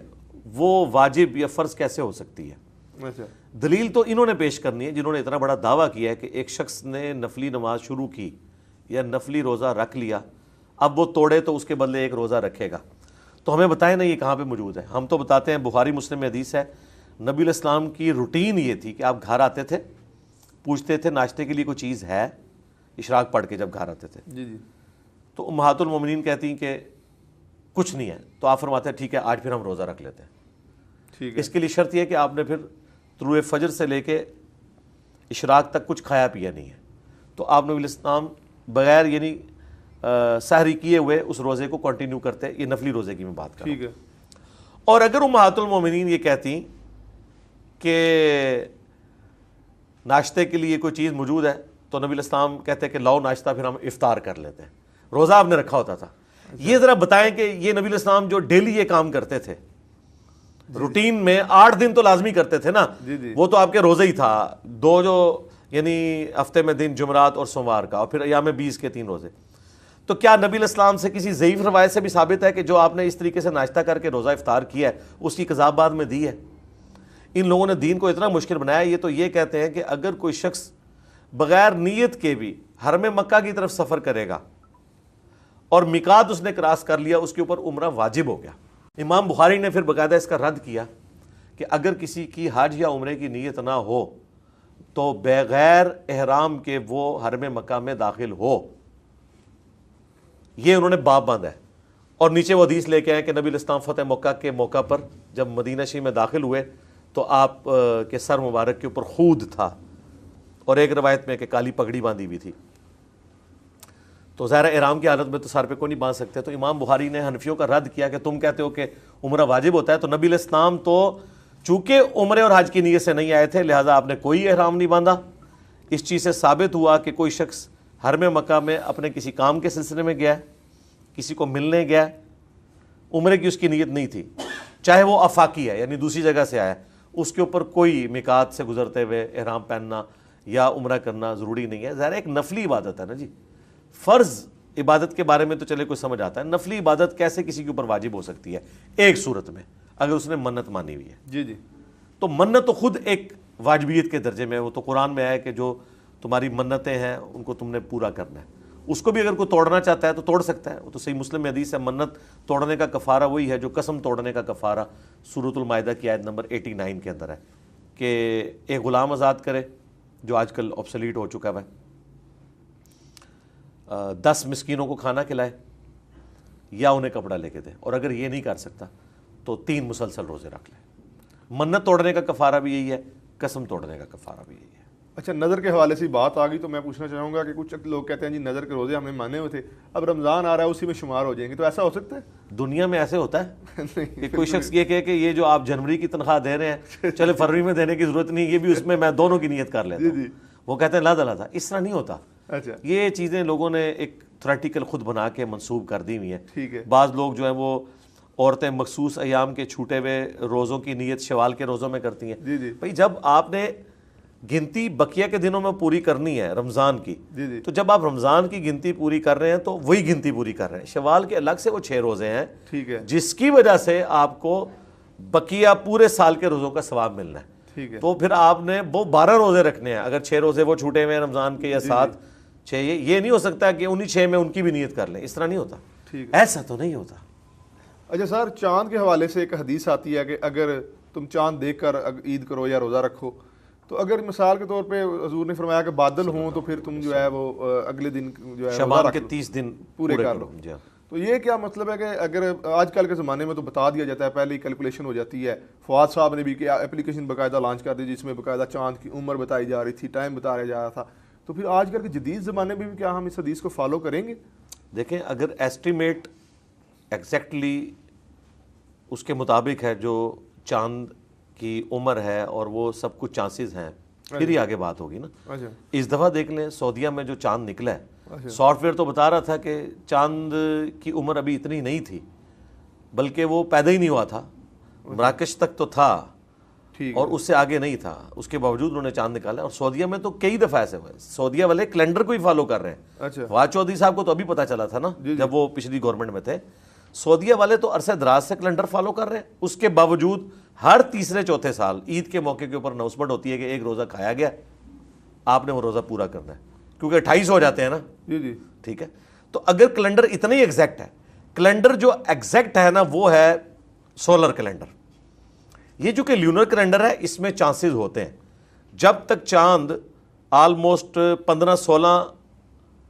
وہ واجب یا فرض کیسے ہو سکتی ہے. اچھا دلیل تو انہوں نے پیش کرنی ہے جنہوں نے اتنا بڑا دعویٰ کیا ہے کہ ایک شخص نے نفلی نماز شروع کی یا نفلی روزہ رکھ لیا, اب وہ توڑے تو اس کے بدلے ایک روزہ رکھے گا. تو ہمیں بتائیں نا یہ کہاں پہ موجود ہے. ہم تو بتاتے ہیں بخاری مسلم میں حدیث ہے, نبی علیہ السلام کی روٹین یہ تھی کہ آپ گھر آتے تھے, پوچھتے تھے ناشتے کے لیے کوئی چیز ہے, اشراق پڑھ کے جب گھر آتے تھے جی جی تو امہات المومنین کہتی ہیں کہ کچھ نہیں ہے, تو آپ فرماتے ہیں ٹھیک ہے آج پھر ہم روزہ رکھ لیتے ہیں. ٹھیک ہے. اس کے لیے شرط یہ ہے کہ آپ نے پھر طلوع فجر سے لے کے اشراق تک کچھ کھایا پیا نہیں ہے. تو آپ نبی علیہ السلام بغیر یعنی سحری کیے ہوئے اس روزے کو کنٹینیو کرتے. یہ نفلی روزے کی میں بات کر رہا ہوں. ٹھیک ہے. اور اگر امہات المومنین یہ کہتی کہ ناشتے کے لیے کوئی چیز موجود ہے تو نبی علیہ السلام کہتے کہ لاؤ ناشتہ پھر ہم افطار کر لیتے ہیں. روزہ آپ نے رکھا ہوتا تھا. یہ ذرا بتائیں کہ یہ نبی علیہ السلام جو ڈیلی یہ کام کرتے تھے روٹین میں 8 دن تو لازمی کرتے تھے نا, وہ تو آپ کے روزے ہی تھا, 2 جو یعنی ہفتے میں دن جمعرات اور سوموار کا, اور پھر ایام 20 کے 3 روزے. تو کیا نبی علیہ السلام سے کسی ضعیف روایت سے بھی ثابت ہے کہ جو آپ نے اس طریقے سے ناشتہ کر کے روزہ افطار کیا ہے اس کی قضا بعد میں دی ہے؟ ان لوگوں نے دین کو اتنا مشکل بنایا. یہ تو یہ کہتے ہیں کہ اگر کوئی شخص بغیر نیت کے بھی حرم مکہ کی طرف سفر کرے گا اور میقات اس نے کراس کر لیا, اس کے اوپر عمرہ واجب ہو گیا. امام بخاری نے پھر باقاعدہ اس کا رد کیا کہ اگر کسی کی حج یا عمرے کی نیت نہ ہو تو بغیر احرام کے وہ حرم مکہ میں داخل ہو. یہ انہوں نے باب باندھا ہے. اور نیچے وہ حدیث لے کے آئے کہ نبی علیہ السلام فتح مکہ کے موقع پر جب مدینہ شریف میں داخل ہوئے تو آپ کے سر مبارک کے اوپر خود تھا, اور ایک روایت میں کہ کالی پگڑی باندھی ہوئی تھی. تو ظاہر احرام کی حالت میں تو سر پہ کوئی نہیں باندھ سکتے. تو امام بخاری نے حنفیوں کا رد کیا کہ تم کہتے ہو کہ عمرہ واجب ہوتا ہے, تو نبی علیہ السلام تو چونکہ عمرے اور حج کی نیت سے نہیں آئے تھے لہٰذا آپ نے کوئی احرام نہیں باندھا. اس چیز سے ثابت ہوا کہ کوئی شخص حرم مکہ میں اپنے کسی کام کے سلسلے میں گیا ہے, کسی کو ملنے گیا ہے, عمرے کی اس کی نیت نہیں تھی, چاہے وہ آفاقی ہے یعنی دوسری جگہ سے آیا, اس کے اوپر کوئی میقات سے گزرتے ہوئے احرام پہننا یا عمرہ کرنا ضروری نہیں ہے. ظاہر ایک نفلی عبادت ہے نا جی. فرض عبادت کے بارے میں تو چلے کوئی سمجھ آتا ہے, نفلی عبادت کیسے کسی کے اوپر واجب ہو سکتی ہے؟ ایک صورت میں اگر اس نے منت مانی ہوئی ہے. جی جی. تو منت تو خود ایک واجبیت کے درجے میں, وہ تو قرآن میں آیا کہ جو تمہاری منتیں ہیں ان کو تم نے پورا کرنا ہے. اس کو بھی اگر کوئی توڑنا چاہتا ہے تو توڑ سکتا ہے, وہ تو صحیح مسلم میں حدیث ہے منت توڑنے کا کفارہ وہی ہے جو قسم توڑنے کا کفارہ سورۃ المائدہ کی آیت نمبر 89 کے اندر ہے کہ ایک غلام آزاد کرے جو آج کل آبسلیٹ ہو چکا ہے, 10 مسکینوں کو کھانا کھلائے یا انہیں کپڑا لے کے دے, اور اگر یہ نہیں کر سکتا تو 3 مسلسل روزے رکھ لے. منت توڑنے کا کفارہ بھی یہی ہے, قسم توڑنے کا کفارہ بھی یہی ہے. اچھا, نظر کے حوالے سے بات آ گئی تو میں پوچھنا چاہوں گا کہ کچھ لوگ کہتے ہیں جی نظر کے روزے ہم نے مانے ہوئے تھے, اب رمضان آ رہا ہے اسی میں شمار ہو جائیں گے, تو ایسا ہو سکتا ہے؟ دنیا میں ایسے ہوتا ہے کہ کوئی شخص یہ کہے کہ یہ جو آپ جنوری کی تنخواہ دے رہے ہیں چلے فروری میں دینے کی ضرورت نہیں, یہ بھی اس میں میں دونوں کی نیت کر لیتا ہوں. وہ کہتے ہیں لا تھا. اس طرح نہیں ہوتا. اچھا, یہ چیزیں لوگوں نے ایک تھیوریٹیکل خود بنا کے منسوب کر دی ہوئی ہیں. ٹھیک ہے. بعض لوگ جو ہیں وہ عورتیں مخصوص ایام کے چھوٹے ہوئے روزوں کی نیت شوال کے روزوں میں کرتی ہیں. جی جی. بھائی جب آپ نے گنتی بقیہ کے دنوں میں پوری کرنی ہے رمضان کی، جی تو جب آپ رمضان کی گنتی پوری کر رہے ہیں تو وہی گنتی پوری کر رہے ہیں. شوال کے الگ سے وہ 6 روزے ہیں، ٹھیک ہے، جس کی وجہ سے آپ کو بقیہ پورے سال کے روزوں کا ثواب ملنا ہے. ٹھیک ہے، تو پھر آپ نے وہ 12 روزے رکھنے ہیں. اگر 6 روزے وہ چھوٹے ہوئے ہیں رمضان کے یا 7 6، یہ نہیں ہو سکتا کہ انہی 6 میں ان کی بھی نیت کر لیں. اس طرح نہیں ہوتا، ٹھیک. ایسا تو نہیں ہوتا. اچھا سر، چاند کے حوالے سے ایک حدیث آتی ہے کہ اگر تم چاند دیکھ کر عید کرو یا روزہ رکھو، تو اگر مثال کے طور پہ حضور نے فرمایا کہ بادل ہوں تو پھر تم جو ہے وہ اگلے دن جو ہے شعبان کے 30 دن پورے کر لو. جی. تو یہ کیا مطلب ہے کہ اگر آج کل کے زمانے میں تو بتا دیا جاتا ہے، پہلے ہی کیلکولیشن ہو جاتی ہے. فواد صاحب نے بھی کیا اپلیکیشن باقاعدہ لانچ کر دی جس میں باقاعدہ چاند کی عمر بتائی جا رہی تھی، ٹائم بتایا جا رہا تھا. تو پھر آج کل کے جدید زمانے میں بھی کیا ہم اس حدیث کو فالو کریں گے؟ دیکھیں، اگر ایسٹیمیٹ ایگزیکٹلی اس کے مطابق ہے جو چاند کی عمر ہے اور وہ سب کچھ چانسز ہیں، پھر ہی آگے بات ہوگی نا. اچھا، اس دفعہ دیکھ لیں سعودیہ میں جو چاند نکلا ہے، سافٹ ویئر تو بتا رہا تھا کہ چاند کی عمر ابھی اتنی نہیں تھی، بلکہ وہ پیدا ہی نہیں ہوا تھا. مراکش تک تو تھا اور اس سے آگے نہیں تھا، اس کے باوجود انہوں نے چاند نکالا. اور سعودیہ میں تو کئی دفعہ ایسے ہوئے، سعودیہ والے کیلنڈر کو ہی فالو کر رہے ہیں. اچھا، فواد چودھری صاحب کو تو ابھی پتہ چلا تھا نا جب وہ پچھلی گورنمنٹ میں تھے. سعودیہ والے تو عرصہ دراز سے کیلنڈر فالو کر رہے ہیں. اس کے باوجود ہر تیسرے چوتھے سال عید کے موقع کے اوپر اناؤنسمنٹ ہوتی ہے کہ ایک روزہ کھایا گیا، آپ نے وہ روزہ پورا کرنا ہے، کیونکہ 28 ہو جاتے ہیں نا. جی، ٹھیک ہے. تو اگر کیلنڈر اتنا ہی ایگزیکٹ ہے، کیلنڈر جو ایگزیکٹ ہے نا وہ ہے سولر کیلنڈر. یہ جو کہ لیونر کیلنڈر ہے اس میں چانسز ہوتے ہیں. جب تک چاند آلموسٹ 15-16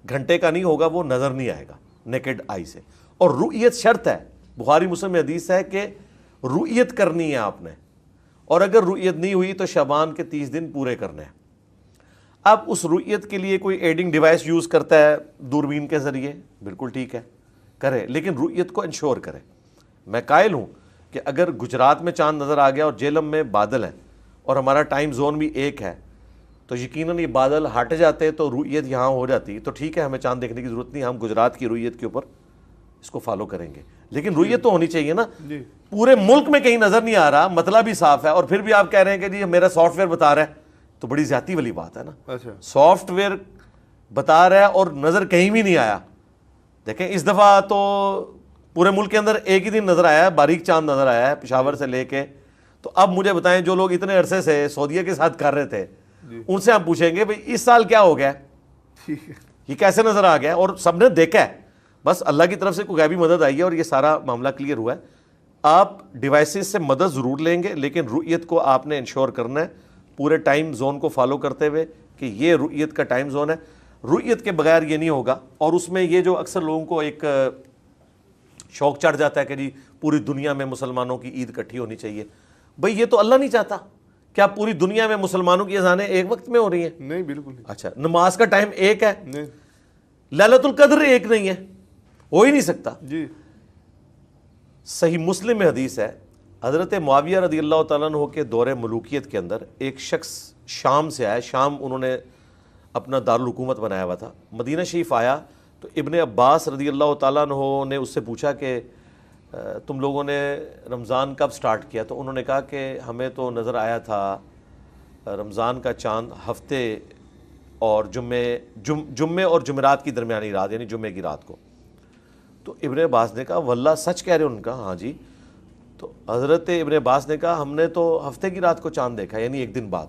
گھنٹے کا نہیں ہوگا وہ نظر نہیں آئے گا نیکڈ آئی سے. اور رؤیت شرط ہے، بخاری مسلم میں حدیث ہے کہ رؤیت کرنی ہے آپ نے، اور اگر رؤیت نہیں ہوئی تو شعبان کے 30 دن پورے کرنے ہیں. اب اس رؤیت کے لیے کوئی ایڈنگ ڈیوائس یوز کرتا ہے دوربین کے ذریعے، بالکل ٹھیک ہے کرے، لیکن رؤیت کو انشور کرے. میں قائل ہوں کہ اگر گجرات میں چاند نظر آ گیا اور جیلم میں بادل ہے اور ہمارا ٹائم زون بھی ایک ہے تو یقیناً یہ بادل ہٹ جاتے تو رؤیت یہاں ہو جاتی. تو ٹھیک ہے، ہمیں چاند دیکھنے کی ضرورت نہیں، ہم گجرات کی رؤیت کے اوپر اس کو فالو کریں گے. لیکن رؤیت تو ہونی چاہیے نا. پورے ملک میں کہیں نظر نہیں آ رہا، مطلب بھی صاف ہے، اور پھر بھی آپ کہہ رہے ہیں کہ جی میرا سافٹ ویئر بتا رہا ہے، تو بڑی زیادتی والی بات ہے نا. سافٹ ویئر بتا رہا ہے اور نظر کہیں بھی نہیں آیا. دیکھیں اس دفعہ تو پورے ملک کے اندر ایک ہی دن نظر آیا ہے، باریک چاند نظر آیا ہے پشاور سے لے کے. تو اب مجھے بتائیں، جو لوگ اتنے عرصے سے سعودیہ کے ساتھ کر رہے تھے ان سے ہم پوچھیں گے بھئی اس سال کیا ہو گیا، یہ کیسے نظر آ گیا؟ اور سب نے دیکھا ہے، بس اللہ کی طرف سے کوئی غیبی مدد آئی ہے اور یہ سارا معاملہ کلیئر ہوا ہے. آپ ڈیوائسز سے مدد ضرور لیں گے، لیکن رؤیت کو آپ نے انشور کرنا ہے پورے ٹائم زون کو فالو کرتے ہوئے کہ یہ رؤیت کا ٹائم زون ہے. رؤیت کے بغیر یہ نہیں ہوگا. اور اس میں یہ جو اکثر لوگوں کو ایک شوق چڑھ جاتا ہے کہ جی پوری دنیا میں مسلمانوں کی عید اکٹھی ہونی چاہیے. بھئی یہ تو اللہ نہیں چاہتا. کیا پوری دنیا میں مسلمانوں کی اذانیں ایک وقت میں ہو رہی ہیں؟ نہیں، بالکل نہیں. اچھا، نماز کا ٹائم ایک ہے، نہیں، لیلۃ القدر ایک نہیں ہے، ہو ہی نہیں سکتا. جی. صحیح مسلم میں حدیث ہے، حضرت معاویہ رضی اللہ تعالیٰ عنہ کے دور ملوکیت کے اندر ایک شخص شام سے آیا. شام انہوں نے اپنا دارالحکومت بنایا ہوا تھا. مدینہ شریف آیا تو ابن عباس رضی اللہ تعالیٰ عنہ نے اس سے پوچھا کہ تم لوگوں نے رمضان کب سٹارٹ کیا؟ تو انہوں نے کہا کہ ہمیں تو نظر آیا تھا رمضان کا چاند ہفتے اور جمعے اور جمعرات کی درمیانی رات، یعنی جمعے کی رات کو. تو ابن عباس نے کہا واللہ سچ کہہ رہے ہو؟ ان کا ہاں جی. تو حضرت ابن عباس نے کہا ہم نے تو ہفتے کی رات کو چاند دیکھا، یعنی ایک دن بعد.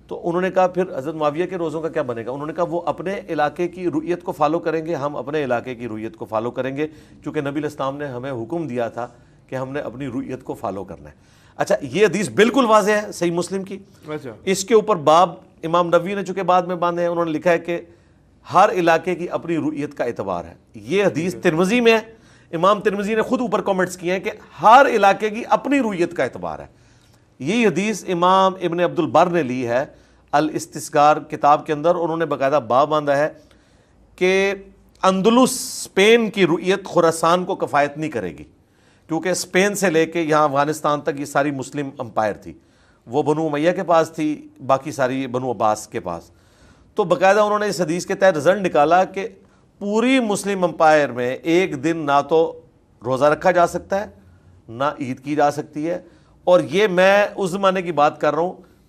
تو انہوں نے کہا پھر حضرت معاویہ کے روزوں کا کیا بنے گا؟ انہوں نے کہا وہ اپنے علاقے کی رؤیت کو فالو کریں گے، ہم اپنے علاقے کی رؤیت کو فالو کریں گے، کیونکہ نبی علیہ السلام نے ہمیں حکم دیا تھا کہ ہم نے اپنی رؤیت کو فالو کرنا ہے. اچھا، یہ حدیث بالکل واضح ہے صحیح مسلم کی. اس کے اوپر باب امام نووی نے چونکہ بعد میں باندھے ہیں، انہوں نے لکھا ہے کہ ہر علاقے کی اپنی رؤیت کا اعتبار ہے. یہ حدیث ترمذی میں ہے. امام ترمذی نے خود اوپر کامنٹس کیے ہیں کہ ہر علاقے کی اپنی رؤیت کا اعتبار ہے. یہ حدیث امام ابن عبد البر نے لی ہے الاستذکار کتاب کے اندر. انہوں نے باقاعدہ باب باندھا ہے کہ اندلس اسپین کی رؤیت خراسان کو کفایت نہیں کرے گی، کیونکہ اسپین سے لے کے یہاں افغانستان تک یہ ساری مسلم امپائر تھی. وہ بنو امیہ کے پاس تھی، باقی ساری بنو عباس کے پاس. تو باقاعدہ انہوں نے اس حدیث کے تحت رزلٹ نکالا کہ پوری مسلم امپائر میں ایک دن نہ تو روزہ رکھا جا سکتا ہے، نہ عید کی جا سکتی ہے. اور یہ میں اس زمانے کی بات کر رہا ہوں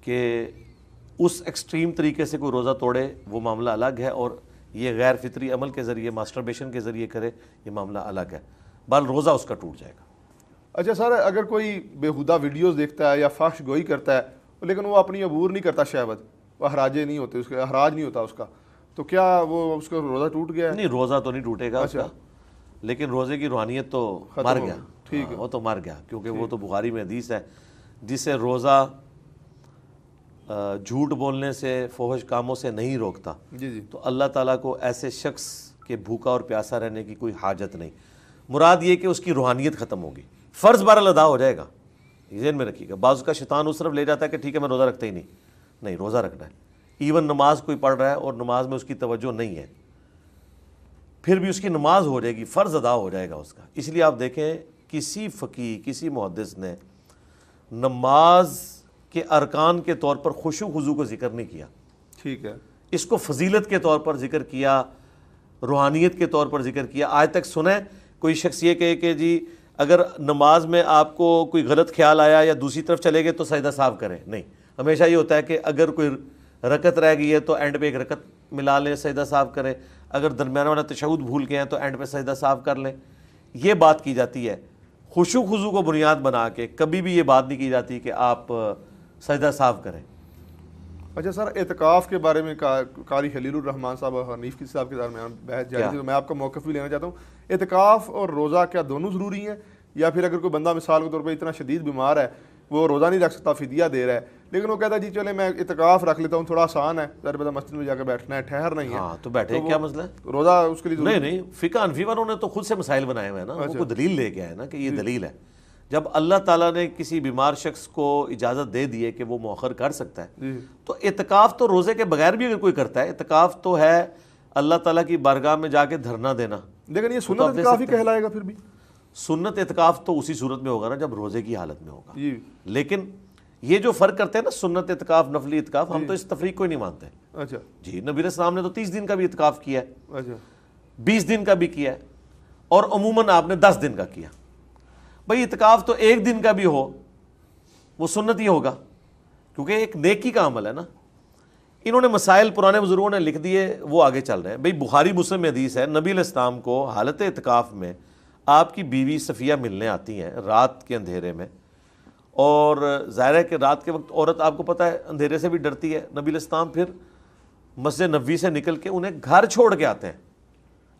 کہ اس ایکسٹریم طریقے سے کوئی روزہ توڑے وہ معاملہ الگ ہے، اور یہ غیر فطری عمل کے ذریعے ماسٹربیشن کے ذریعے کرے یہ معاملہ الگ ہے، بل روزہ اس کا ٹوٹ جائے گا۔ اچھا سر، اگر کوئی بیہودہ ویڈیوز دیکھتا ہے یا فحش گوئی کرتا ہے لیکن وہ اپنی عبور نہیں کرتا شہوت، وہ احراجے نہیں ہوتے، اس کا احراج نہیں ہوتا اس کا، تو کیا وہ اس کا روزہ ٹوٹ گیا ہے؟ نہیں، روزہ تو نہیں ٹوٹے گا اس کا، لیکن روزے کی روحانیت تو مر گیا، ٹھیک ہے، وہ تو مر گیا، کیونکہ وہ تو بخاری میں حدیث ہے جسے روزہ جھوٹ بولنے سے، فحش کاموں سے نہیں روکتا، جی جی، تو اللہ تعالیٰ کو ایسے شخص کے بھوکا اور پیاسا رہنے کی کوئی حاجت نہیں۔ مراد یہ کہ اس کی روحانیت ختم ہوگی، فرض بہرحال ادا ہو جائے گا، یہ ذہن میں رکھیے گا۔ بعض کا شیطان اس طرف لے جاتا ہے کہ ٹھیک ہے میں روزہ رکھتا ہی نہیں، روزہ رکھنا ہے، ایون نماز کوئی پڑھ رہا ہے اور نماز میں اس کی توجہ نہیں ہے، پھر بھی اس کی نماز ہو جائے گی، فرض ادا ہو جائے گا اس کا۔ اس لیے آپ دیکھیں کسی فقیہ، کسی محدث نے نماز کے ارکان کے طور پر خشوع خضوع کو ذکر نہیں کیا، ٹھیک ہے، اس کو فضیلت کے طور پر ذکر کیا، روحانیت کے طور پر ذکر کیا۔ آج تک سنیں کوئی شخص یہ کہے کہ جی اگر نماز میں آپ کو کوئی غلط خیال آیا یا دوسری طرف چلے گئے تو سجدہ صاف کریں؟ نہیں، ہمیشہ یہ ہوتا ہے کہ اگر کوئی رکعت رہ گئی ہے تو اینڈ پہ ایک رکعت ملا لیں، سجدہ صاف کریں، اگر درمیان والا تشہد بھول گئے ہیں تو اینڈ پہ سجدہ صاف کر لیں، یہ بات کی جاتی ہے۔ خشوع خضوع کو بنیاد بنا کے کبھی بھی یہ بات نہیں کی جاتی کہ آپ سجدہ صاف کریں۔ اچھا سر، اعتکاف کے بارے میں قاری خلیل الرحمان صاحب اور حنیف صاحب کے درمیان بحث جاری تھی، میں آپ کا موقف بھی لینا چاہتا ہوں۔ اعتکاف اور روزہ کیا دونوں ضروری ہیں، یا پھر اگر کوئی بندہ مثال کے طور پہ اتنا شدید بیمار ہے وہ روزہ نہیں رکھ سکتا، فدیہ دے رہا ہے، لیکن وہ کہتا ہے جی چلے میں اعتکاف رکھ لیتا ہوں، تھوڑا آسان ہے، ظاہر بات مسجد میں جا کے بیٹھنا ہے، ٹھہر نہیں ہے، ہاں تو بیٹھے، کیا مسئلہ ہے؟ روزہ اس کے لیے ضروری؟ نہیں، فقہ حنفی والوں نے تو خود سے مسائل بنائے ہوئے ہیں نا، وہ کوئی دلیل لے کے آئے نا کہ یہ دلیل ہے۔ جب اللہ تعالیٰ نے کسی بیمار شخص کو اجازت دے دی ہے کہ وہ مؤخر کر سکتا ہے، تو اعتکاف تو روزے کے بغیر بھی اگر کوئی کرتا ہے، اعتکاف تو ہے اللہ تعالیٰ کی بارگاہ میں جا کے دھرنا دینا۔ لیکن یہ سنت اعتکاف ہی کہلائے گا پھر بھی؟ سنت اعتکاف تو اسی صورت میں ہوگا نا جب روزے کی حالت میں ہوگا، جی، لیکن یہ جو فرق کرتے ہیں نا سنت اعتکاف نفلی اعتکاف، ہم تو اس تفریق کو ہی نہیں مانتے۔ اچھا جی، نبی علیہ السلام نے تو 30 دن کا بھی اعتکاف کیا ہے، اچھا 20 دن کا بھی کیا ہے، اور عموماً آپ نے 10 دن کا کیا۔ بھئی اعتکاف تو 1 دن کا بھی ہو وہ سنت ہی ہوگا، کیونکہ ایک نیکی کا عمل ہے نا۔ انہوں نے مسائل پرانے بزرگوں نے لکھ دیے، وہ آگے چل رہے ہیں۔ بھئی بخاری مسلم میں حدیث ہے، نبی علیہ السلام کو حالت اعتکاف میں آپ کی بیوی صفیہ ملنے آتی ہیں رات کے اندھیرے میں، اور ظاہر ہے کہ رات کے وقت عورت آپ کو پتہ ہے اندھیرے سے بھی ڈرتی ہے۔ نبی علیہ السلام پھر مسجد نبوی سے نکل کے انہیں گھر چھوڑ کے آتے ہیں۔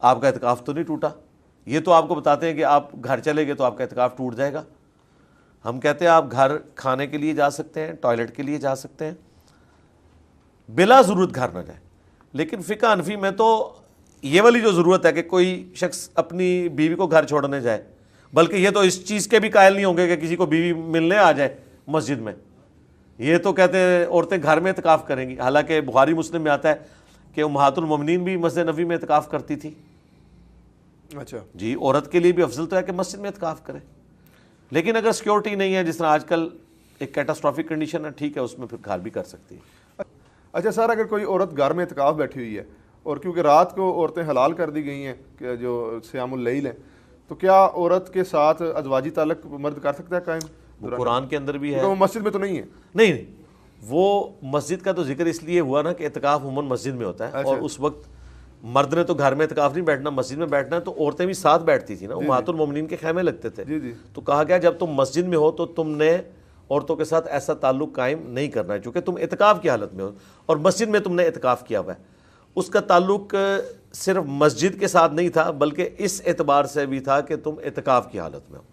آپ کا اعتکاف تو نہیں ٹوٹا، یہ تو آپ کو بتاتے ہیں کہ آپ گھر چلے گئے تو آپ کا اعتکاف ٹوٹ جائے گا۔ ہم کہتے ہیں آپ گھر کھانے کے لیے جا سکتے ہیں، ٹوائلٹ کے لیے جا سکتے ہیں، بلا ضرورت گھر نہ جائیں۔ لیکن فقہ حنفی میں تو یہ والی جو ضرورت ہے کہ کوئی شخص اپنی بیوی کو گھر چھوڑنے جائے، بلکہ یہ تو اس چیز کے بھی قائل نہیں ہوں گے کہ کسی کو بیوی ملنے آ جائے مسجد میں، یہ تو کہتے ہیں عورتیں گھر میں اعتکاف کریں گی۔ حالانکہ بخاری مسلم میں آتا ہے کہ امہات المومنین بھی مسجد نبوی میں اعتکاف کرتی تھی۔ اچھا جی، عورت کے لیے بھی افضل تو ہے کہ مسجد میں اعتکاف کرے، لیکن اگر سیکیورٹی نہیں ہے، جس طرح آج کل ایک کیٹاسٹرافک کنڈیشن ہے، ٹھیک ہے اس میں پھر گھر بھی کر سکتی ہے۔ اچھا سر، اگر کوئی عورت گھر میں اعتکاف بیٹھی ہوئی ہے اور کیونکہ رات کو عورتیں حلال کر دی گئی ہیں کہ جو صیام اللیل ہیں، تو کیا عورت کے ساتھ ازواجی تعلق مرد کر سکتا ہے قائم؟ وہ قرآن کے اندر بھی ہے، وہ مسجد میں تو نہیں ہے؟ نہیں، وہ مسجد کا تو ذکر اس لیے ہوا نا کہ اعتکاف عموماً مسجد میں ہوتا ہے، اور اس وقت مرد نے تو گھر میں اعتکاف نہیں بیٹھنا، مسجد میں بیٹھنا ہے، تو عورتیں بھی ساتھ بیٹھتی تھی نا، امہات المومنین کے خیمے لگتے تھے۔ تو کہا گیا جب تم مسجد میں ہو تو تم نے عورتوں کے ساتھ ایسا تعلق قائم نہیں کرنا ہے، چونکہ تم اعتکاف کی حالت میں ہو اور مسجد میں تم نے اعتکاف کیا ہوا ہے۔ اس کا تعلق صرف مسجد کے ساتھ نہیں تھا، بلکہ اس اعتبار سے بھی تھا کہ تم اعتکاف کی حالت میں ہو۔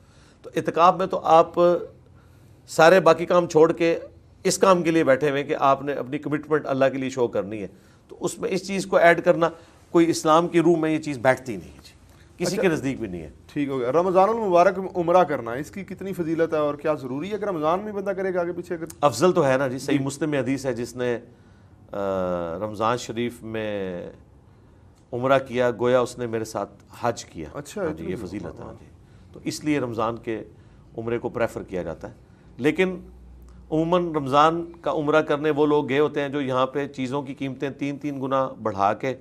تو اعتکاف میں تو آپ سارے باقی کام چھوڑ کے اس کام کے لیے بیٹھے ہوئے کہ آپ نے اپنی کمٹمنٹ اللہ کے لیے شو کرنی ہے، تو اس میں اس چیز کو ایڈ کرنا کوئی اسلام کی روح میں یہ چیز بیٹھتی نہیں ہے، کسی کے نزدیک بھی نہیں ہے۔ ٹھیک ہو گیا۔ رمضان المبارک میں عمرہ کرنا، اس کی کتنی فضیلت ہے اور کیا ضروری ہے کہ رمضان میں بندہ کرے گا آگے پیچھے؟ افضل تو ہے نا جی، صحیح مسلم میں حدیث ہے جس نے رمضان شریف میں عمرہ کیا گویا اس نے میرے ساتھ حج کیا۔ اچھا جی، یہ فضیلت ہے جی، تو اس لیے رمضان کے عمرے کو پریفر کیا جاتا ہے۔ لیکن عموماً رمضان کا عمرہ کرنے وہ لوگ گئے ہوتے ہیں جو یہاں پہ چیزوں کی قیمتیں 3 گنا بڑھا کے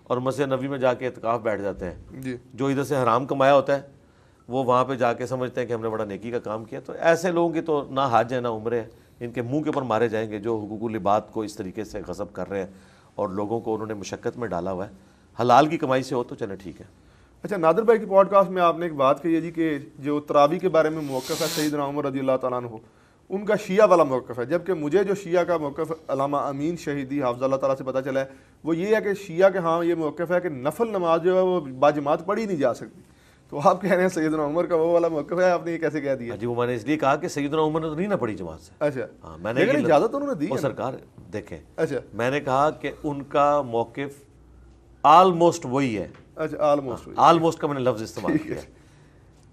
اور مسجد نبوی میں جا کے اعتکاف بیٹھ جاتے ہیں جی، جو ادھر سے حرام کمایا ہوتا ہے وہ وہاں پہ جا کے سمجھتے ہیں کہ ہم نے بڑا نیکی کا کام کیا۔ تو ایسے لوگوں کی تو نہ حج ہے نہ عمرے ہے، ان کے منہ کے اوپر مارے جائیں گے جو حقوق العباد کو اس طریقے سے غصب کر رہے ہیں اور لوگوں کو انہوں نے مشقت میں ڈالا ہوا ہے۔ حلال کی کمائی سے ہو تو چلے ٹھیک ہے۔ اچھا، نادر بھائی کی پوڈ کاسٹ میں آپ نے ایک بات کہی ہے جی کہ جو تراویح کے بارے میں موقف ہے سیدنا عمر رضی اللہ تعالیٰ عنہ، ان کا شیعہ والا موقف ہے، جبکہ مجھے جو شیعہ کا موقف علامہ امین شہیدی حافظ اللہ تعالیٰ سے پتہ چلا ہے وہ یہ ہے کہ شیعہ کے ہاں یہ موقف ہے کہ نفل نماز جو ہے وہ باجماعت پڑھی نہیں جا سکتی۔ تو آپ کہہ رہے ہیں سیدنا عمر کا وہ والا موقف ہے، آپ نے یہ کیسے کہہ دیا؟ جی وہ میں نے اس لیے کہا کہ سیدنا عمر نے تو نہیں نہ پڑھی جماعت سے۔ اچھا ہاں میں نے لیکن اجازت انہوں نے دی وہ ہے سرکار دیکھیں، اچھا میں نے کہا کہ ان کا موقف آلموسٹ وہی ہے، اچھا آلموسٹ آلموسٹ کا میں نے لفظ استعمال کیا۔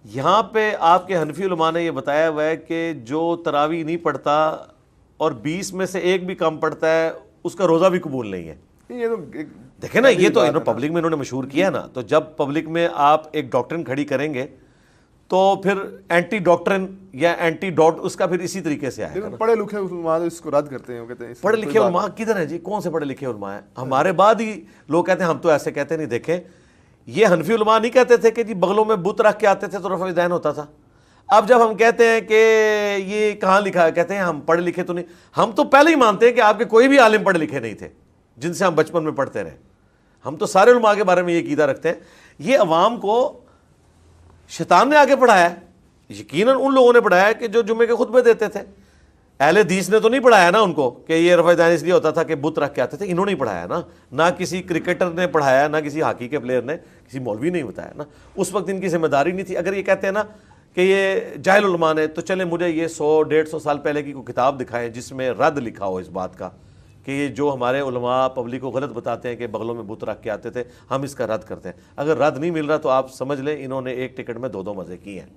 یہاں پہ آپ کے حنفی علماء نے یہ بتایا ہوا ہے کہ جو تراویح نہیں پڑھتا اور 20 میں سے ایک بھی کم پڑھتا ہے اس کا روزہ بھی قبول نہیں ہے۔ یہ تو دیکھیں نا، یہ تو پبلک میں انہوں نے مشہور کیا ہے نا، تو جب پبلک میں آپ ایک ڈاکٹرن کھڑی کریں گے تو پھر اینٹی ڈاکٹرن یا اینٹی ڈاٹ اس کا پھر اسی طریقے سے آئے گا۔ پڑھے لکھے علماء اس کو رد کرتے ہیں، وہ کہتے ہیں پڑھے لکھے علماء کدھر ہیں جی؟ کون سے پڑھے لکھے علماء ہیں؟ ہمارے بعد ہی لوگ کہتے ہیں ہم تو ایسے کہتے نہیں۔ دیکھیں یہ حنفی علماء نہیں کہتے تھے کہ جی بغلوں میں بت رکھ کے آتے تھے تو رفع دین ہوتا تھا۔ اب جب ہم کہتے ہیں کہ یہ کہاں لکھا ہے، کہتے ہیں ہم پڑھے لکھے تو نہیں۔ ہم تو پہلے ہی مانتے ہیں کہ آپ کے کوئی بھی عالم پڑھے لکھے نہیں تھے جن سے ہم بچپن میں پڑھتے رہے۔ ہم تو سارے علماء کے بارے میں یہ عقیدہ رکھتے ہیں۔ یہ عوام کو شیطان نے آگے پڑھایا ہے، یقیناً ان لوگوں نے پڑھایا ہے کہ جو جمعے کے خطبے دیتے تھے۔ اہل حدیث نے تو نہیں پڑھایا نا ان کو کہ یہ رفع دین اس لیے ہوتا تھا کہ بت رکھ کے آتے تھے، انہوں نے پڑھایا نا، نہ کسی کرکٹر نے پڑھایا، نہ کسی ہاکی کے پلیئر نے، کسی مولوی نے بتایا نا۔ اس وقت ان کی ذمہ داری نہیں تھی۔ اگر یہ کہتے ہیں نا کہ یہ جاہل علماء نے، تو چلیں مجھے یہ 100-150 سال پہلے کی کوئی کتاب دکھائیں جس میں رد لکھا ہو اس بات کا کہ یہ جو ہمارے علماء پبلک کو غلط بتاتے ہیں کہ بغلوں میں بت رکھ کے آتے تھے، ہم اس کا رد کرتے ہیں۔ اگر رد نہیں مل رہا تو آپ سمجھ لیں انہوں نے ایک ٹکٹ میں 2 مزے کیے ہیں،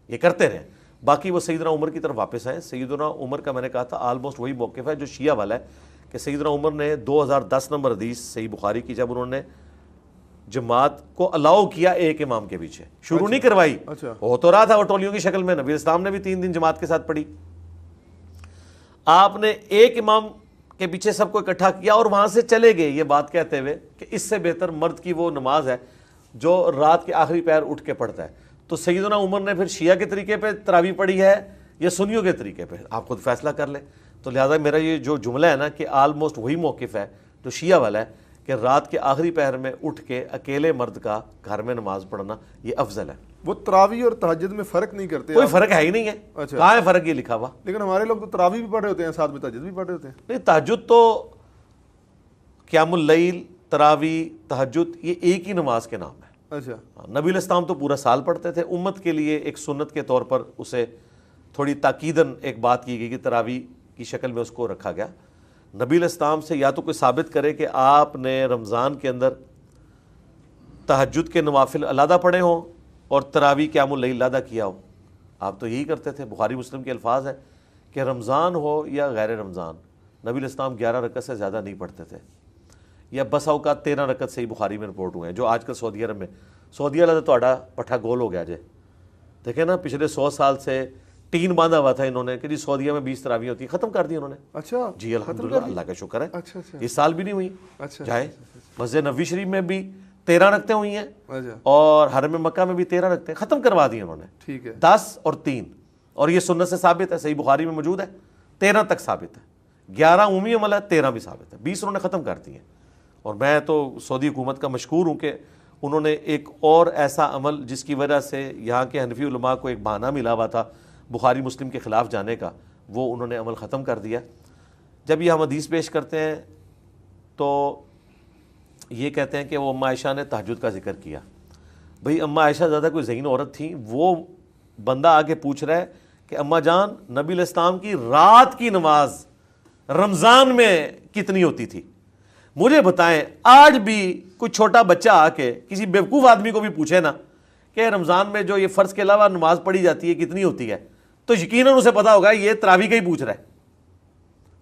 یہ کرتے رہے۔ باقی وہ سیدنا عمر کی طرف واپس آئیں۔ سیدنا عمر کا میں نے کہا تھا آلموسٹ وہی موقف ہے جو شیعہ والا ہے کہ سیدنا عمر نے 2010 نمبر حدیث صحیح بخاری کی، جب انہوں نے جماعت کو الاؤ کیا ایک امام کے پیچھے، شروع نہیں کروائی، ہو تو رہا تھا وہ ٹولیوں کی شکل میں، نبی اسلام نے بھی 3 دن جماعت کے ساتھ پڑھی، آپ نے ایک امام کے پیچھے سب کو اکٹھا کیا اور وہاں سے چلے گئے یہ بات کہتے ہوئے کہ اس سے بہتر مرد کی وہ نماز ہے جو رات کے آخری پہر اٹھ کے پڑھتا ہے۔ تو سیدنا عمر نے پھر شیعہ کے طریقے پہ تراویح پڑھی ہے یا سنیوں کے طریقے پہ، آپ خود فیصلہ کر لیں۔ تو لہٰذا میرا یہ جو جملہ ہے نا کہ آلموسٹ وہی موقف ہے جو شیعہ والا ہے کہ رات کے آخری پہر میں اٹھ کے اکیلے مرد کا گھر میں نماز پڑھنا یہ افضل ہے۔ وہ تراویح اور تہجد میں فرق نہیں کرتے؟ کوئی فرق ہے ہی نہیں ہے، کہاں ہے فرق یہ لکھا ہوا؟ لیکن ہمارے لوگ تو تراویح بھی پڑھ رہے ہوتے ہیں، ساتھ میں تہجد بھی پڑھ رہے ہوتے ہیں۔ نہیں، تہجد تو قیام اللیل، تراویح، تہجد یہ ایک ہی نماز کے نام ہے۔ اچھا، نبی الاسلام تو پورا سال پڑھتے تھے، امت کے لیے ایک سنت کے طور پر اسے تھوڑی تاکیداً ایک بات کی گئی کہ تراویح کی شکل میں اس کو رکھا گیا۔ نبی الاسلام سے یا تو کوئی ثابت کرے کہ آپ نے رمضان کے اندر تہجد کے نوافل علیحدہ پڑھے ہوں اور تراویح قیام اللیل علیحدہ کیا ہو۔ آپ تو یہی کرتے تھے، بخاری مسلم کے الفاظ ہیں کہ رمضان ہو یا غیر رمضان نبی الاسلام 11 رکعت سے زیادہ نہیں پڑھتے تھے، یا بس اوقات 13 رکعت سے ہی بخاری میں رپورٹ ہوئے ہیں، جو آج کل سعودی عرب میں، سعودی عرب تو پٹھا گول ہو گیا جے۔ دیکھیں نا پچھلے 100 سال سے ٹین باندھا ہوا تھا انہوں نے کہ جی سعودیہ میں 20 تراویح ہوتی ہیں، ختم کر دی انہوں نے۔ اچھا جی الحمدللہ، اللہ کا شکر ہے، اچھا اچھا اس سال بھی نہیں ہوئی۔ اچھا جائے مسجد نبوی شریف میں بھی 13 رکعتیں ہوئی ہیں اچھا اور حرم مکہ میں بھی 13 رکعتیں، ختم کروا دی انہوں نے، ٹھیک ہے 10 اور 3، اور یہ سنت سے ثابت ہے، صحیح بخاری میں موجود ہے، 13 تک ثابت ہے، 11 عمومی عمل ہے، 13 بھی ثابت ہے، 20 انہوں نے ختم کر دی ہیں۔ اور میں تو سعودی حکومت کا مشکور ہوں کہ انہوں نے ایک اور ایسا عمل جس کی وجہ سے یہاں کے حنفی علماء کو ایک بہانہ ملا ہوا تھا بخاری مسلم کے خلاف جانے کا، وہ انہوں نے عمل ختم کر دیا۔ جب یہ ہم حدیث پیش کرتے ہیں تو یہ کہتے ہیں کہ وہ اماں عائشہ نے تہجد کا ذکر کیا۔ بھئی اماں عائشہ زیادہ کوئی ذہین عورت تھیں، وہ بندہ آگے پوچھ رہا ہے کہ اماں جان نبی علیہ السلام کی رات کی نماز رمضان میں کتنی ہوتی تھی؟ مجھے بتائیں آج بھی کوئی چھوٹا بچہ آ کے کسی بیوقوف آدمی کو بھی پوچھے نا کہ رمضان میں جو یہ فرض کے علاوہ نماز پڑھی جاتی ہے کتنی ہوتی ہے، تو یقیناً اسے پتا ہوگا یہ تراویح کا ہی پوچھ رہا ہے۔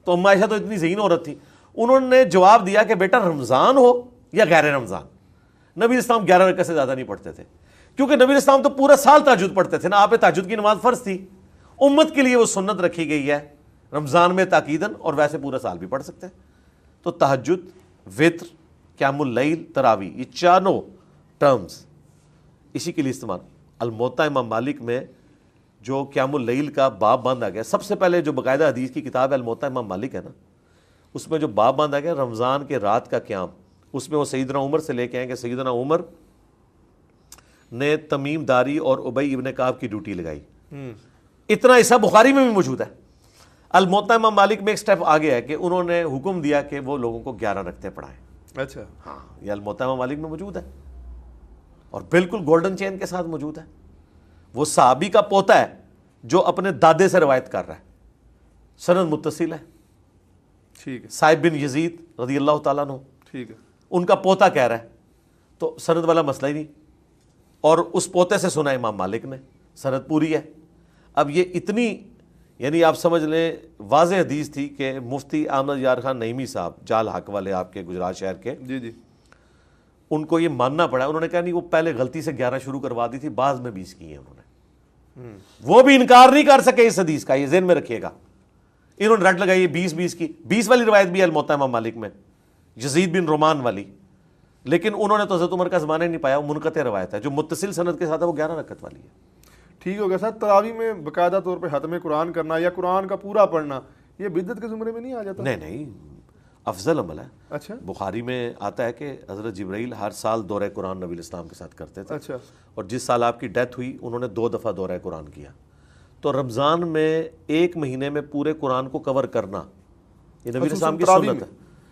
تو اماں عائشہ تو اتنی ذہین عورت تھی، انہوں نے جواب دیا کہ بیٹا رمضان ہو یا غیر رمضان نبی اسلام 11 رکعت سے زیادہ نہیں پڑھتے تھے، کیونکہ نبی اسلام تو پورا سال تہجد پڑھتے تھے نا، آپ تہجد کی نماز فرض تھی، امت کے لیے وہ سنت رکھی گئی ہے رمضان میں تاکیداً، اور ویسے پورا سال بھی پڑھ سکتے ہیں۔ تو تہجد، وتر، قیام اللیل، تراویح، یہ چاروں ٹرمز اسی کے لیے استعمال۔ الموطا امام مالک میں جو قیام اللیل کا باب باندھا گیا، سب سے پہلے جو باقاعدہ حدیث کی کتاب ہے الموطا امام مالک ہے نا، اس میں جو باب باندھا گیا رمضان کے رات کا قیام، اس میں وہ سیدنا عمر سے لے کے آئیں کہ سیدنا عمر نے تمیم داری اور ابی ابن کعب کی ڈیوٹی لگائی. اتنا حصہ بخاری میں بھی موجود ہے. الموطا امام مالک میں ایک سٹیپ آگے ہے کہ انہوں نے حکم دیا کہ وہ لوگوں کو 11 رکعتیں پڑھائیں. اچھا ہاں یہ الموطا امام مالک میں موجود ہے اور بالکل گولڈن چین کے ساتھ موجود ہے. وہ صحابی کا پوتا ہے جو اپنے دادے سے روایت کر رہا ہے، سند متصل ہے. ٹھیک ہے. صاحب بن یزید رضی اللہ تعالیٰ عنہ، ٹھیک ہے. ان کا پوتا کہہ رہا ہے تو سند والا مسئلہ ہی نہیں، اور اس پوتے سے سنا امام مالک نے، سند پوری ہے. اب یہ اتنی یعنی آپ سمجھ لیں واضح حدیث تھی کہ مفتی احمد یار خان نعیمی صاحب جال حق والے آپ کے گجرات شہر کے، جی جی، ان کو یہ ماننا پڑا. انہوں نے کہا نہیں وہ پہلے غلطی سے 11 شروع کروا دی تھی، بعض میں 20 کی ہیں انہوں نے. وہ بھی انکار نہیں کر سکے اس حدیث کا، یہ ذہن میں رکھیے گا. انہوں نے رٹ لگائی 20 کی، 20 والی روایت بھی ہے الموطا امام مالک میں، یزید بن رومان والی، لیکن انہوں نے تو حضرت عمر کا زمانہ ہی نہیں پایا. وہ منقطع روایت ہے، جو متصل سند کے ساتھ ہے وہ 11 رکعت والی ہے. ٹھیک ہو گیا سر. تراویح میں باقاعدہ طور پہ ختم قرآن کرنا یا قرآن کا پورا پڑھنا یہ بدعت کے زمرے میں نہیں آ جاتا؟ نہیں، افضل عمل ہے. اچھا بخاری میں آتا ہے کہ حضرت جبرائیل ہر سال دورہ قرآن نبی الاسلام کے ساتھ کرتے تھے. اچھا. اور جس سال آپ کی ڈیتھ ہوئی انہوں نے 2 دفعہ دورہ قرآن کیا. تو رمضان میں 1 مہینے میں پورے قرآن کو کور کرنا یہ نبی الاسلام کی سنت ہے.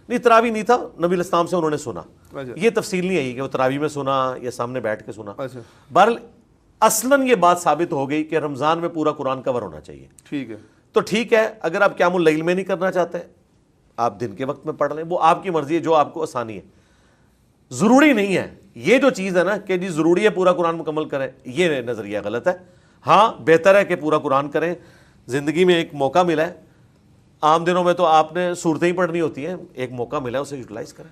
نہیں تراویح نہیں تھا، نبی الاسلام سے انہوں نے سنا. یہ تفصیل نہیں آئی کہ وہ تراویح میں سنا یا سامنے بیٹھ کے سنا. اچھا. بہرحال اصلاً یہ بات ثابت ہو گئی کہ رمضان میں پورا قرآن کور ہونا چاہیے. ٹھیک ہے. تو ٹھیک ہے، اگر آپ قیام اللیل میں نہیں کرنا چاہتے آپ دن کے وقت میں پڑھ لیں، وہ آپ کی مرضی ہے، جو آپ کو آسانی ہے. ضروری نہیں ہے یہ جو چیز ہے نا کہ جی ضروری ہے پورا قرآن مکمل کریں، یہ نظریہ غلط ہے. ہاں بہتر ہے کہ پورا قرآن کریں. زندگی میں ایک موقع ملا ہے، عام دنوں میں تو آپ نے صورتیں ہی پڑھنی ہوتی ہیں، ایک موقع ملا ہے اسے یوٹیلائز کریں.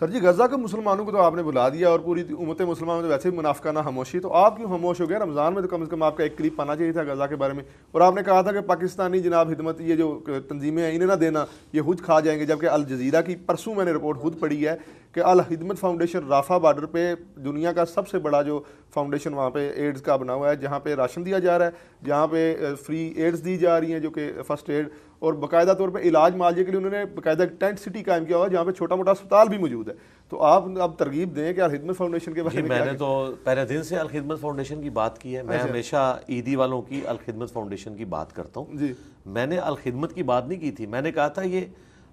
سر جی غزہ کے مسلمانوں کو تو آپ نے بلا دیا اور پوری امت مسلمان میں تو ویسے ہی منافقانہ خاموشی، تو آپ کیوں خاموش ہو گئے؟ رمضان میں تو کم از کم آپ کا ایک کلپ آنا چاہیے تھا غزہ کے بارے میں. اور آپ نے کہا تھا کہ پاکستانی جناب خدمت یہ جو تنظیمیں ہیں انہیں نہ دینا، یہ خود کھا جائیں گے. جبکہ الجزیرہ کی پرسوں میں نے رپورٹ خود پڑھی ہے کہ الخدمت فاؤنڈیشن رافع بارڈر پہ دنیا کا سب سے بڑا جو فاؤنڈیشن وہاں پہ ایڈز کا بنا ہوا ہے، جہاں پہ راشن دیا جا رہا ہے، جہاں پہ فری ایڈز دی جا رہی ہیں جو کہ فرسٹ ایڈ، اور باقاعدہ طور پہ علاج معالجے کے لیے انہوں نے باقاعدہ ٹینٹ سٹی قائم کیا ہوا ہے جہاں پہ چھوٹا موٹا اسپتال بھی موجود ہے. تو آپ اب ترغیب دیں کہ الخدمت فاؤنڈیشن کے بارے میں. میں نے تو پہلے دن سے الخدمت فاؤنڈیشن کی بات کی ہے. میں ہمیشہ عیدی والوں کی الخدمت فاؤنڈیشن کی بات کرتا ہوں. جی میں نے الخدمت کی بات نہیں کی تھی، میں نے کہا تھا یہ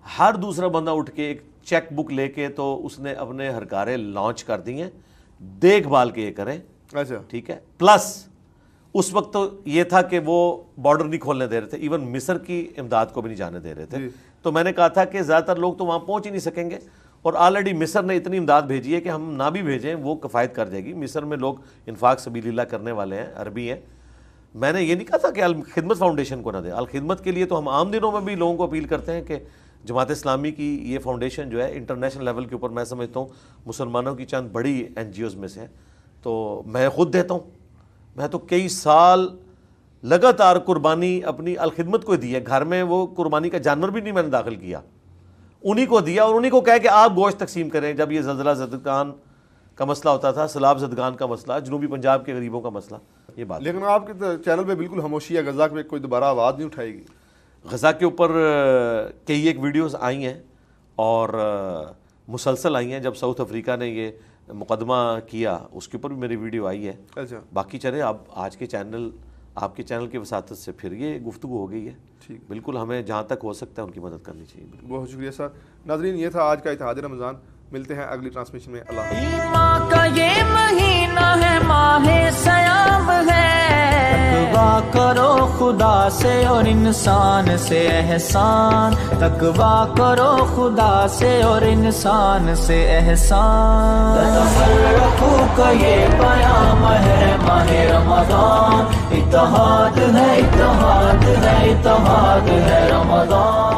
ہر دوسرا بندہ اٹھ کے ایک چیک بک لے کے تو اس نے اپنے ہرکارے لانچ کر دی ہیں، دیکھ بھال کے یہ کریں. اچھا ٹھیک ہے. پلس اس وقت تو یہ تھا کہ وہ بارڈر نہیں کھولنے دے رہے تھے، ایون مصر کی امداد کو بھی نہیں جانے دے رہے تھے. تو میں نے کہا تھا کہ زیادہ تر لوگ تو وہاں پہنچ ہی نہیں سکیں گے، اور آلریڈی مصر نے اتنی امداد بھیجی ہے کہ ہم نہ بھی بھیجیں وہ کفایت کر جائے گی. مصر میں لوگ انفاق سبیل اللہ کرنے والے ہیں، عربی ہیں. میں نے یہ نہیں کہا تھا کہ الخدمت فاؤنڈیشن کو نہ دیں. الخدمت کے لیے تو ہم عام دنوں میں بھی لوگوں کو اپیل کرتے ہیں کہ جماعت اسلامی کی یہ فاؤنڈیشن جو ہے انٹرنیشنل لیول کے اوپر میں سمجھتا ہوں مسلمانوں کی چند بڑی NGOs میں سے ہے. تو میں خود دیتا ہوں، میں تو کئی سال لگاتار قربانی اپنی الخدمت کو دی ہے. گھر میں وہ قربانی کا جانور بھی نہیں میں نے داخل کیا، انہی کو دیا اور انہی کو کہا کہ آپ گوشت تقسیم کریں. جب یہ زلزلہ زدگان کا مسئلہ ہوتا تھا، سیلاب زدگان کا مسئلہ، جنوبی پنجاب کے غریبوں کا مسئلہ، یہ بات. لیکن آپ کے چینل پہ بالکل خاموشی ہے، غزہ پہ کوئی دوبارہ آواز نہیں اٹھائے گی. غزہ کے اوپر کئی ایک ویڈیوز آئی ہیں اور مسلسل آئی ہیں. جب ساؤتھ افریقہ نے یہ مقدمہ کیا اس کے اوپر بھی میری ویڈیو آئی ہے. اچھا باقی چلے اب آج کے چینل آپ کے چینل کی وساطت سے پھر یہ گفتگو ہو گئی ہے. ٹھیک، بالکل ہمیں جہاں تک ہو سکتا ہے ان کی مدد کرنی چاہیے. بہت شکریہ سر. ناظرین یہ تھا آج کا اتحاد رمضان. ملتے ہیں اگلی ٹرانسمیشن میں. اللہ حافظ. ایمان کا یہ مہینہ ہے، ماہ سیام ہے، تقویٰ کرو خدا سے اور انسان سے احسان، تقویٰ کرو خدا سے اور انسان سے احسان. تفرقو کا یہ پیام ہے ماہ رمضان، اتحاد ہے اتحاد ہے اتحاد ہے رمضان.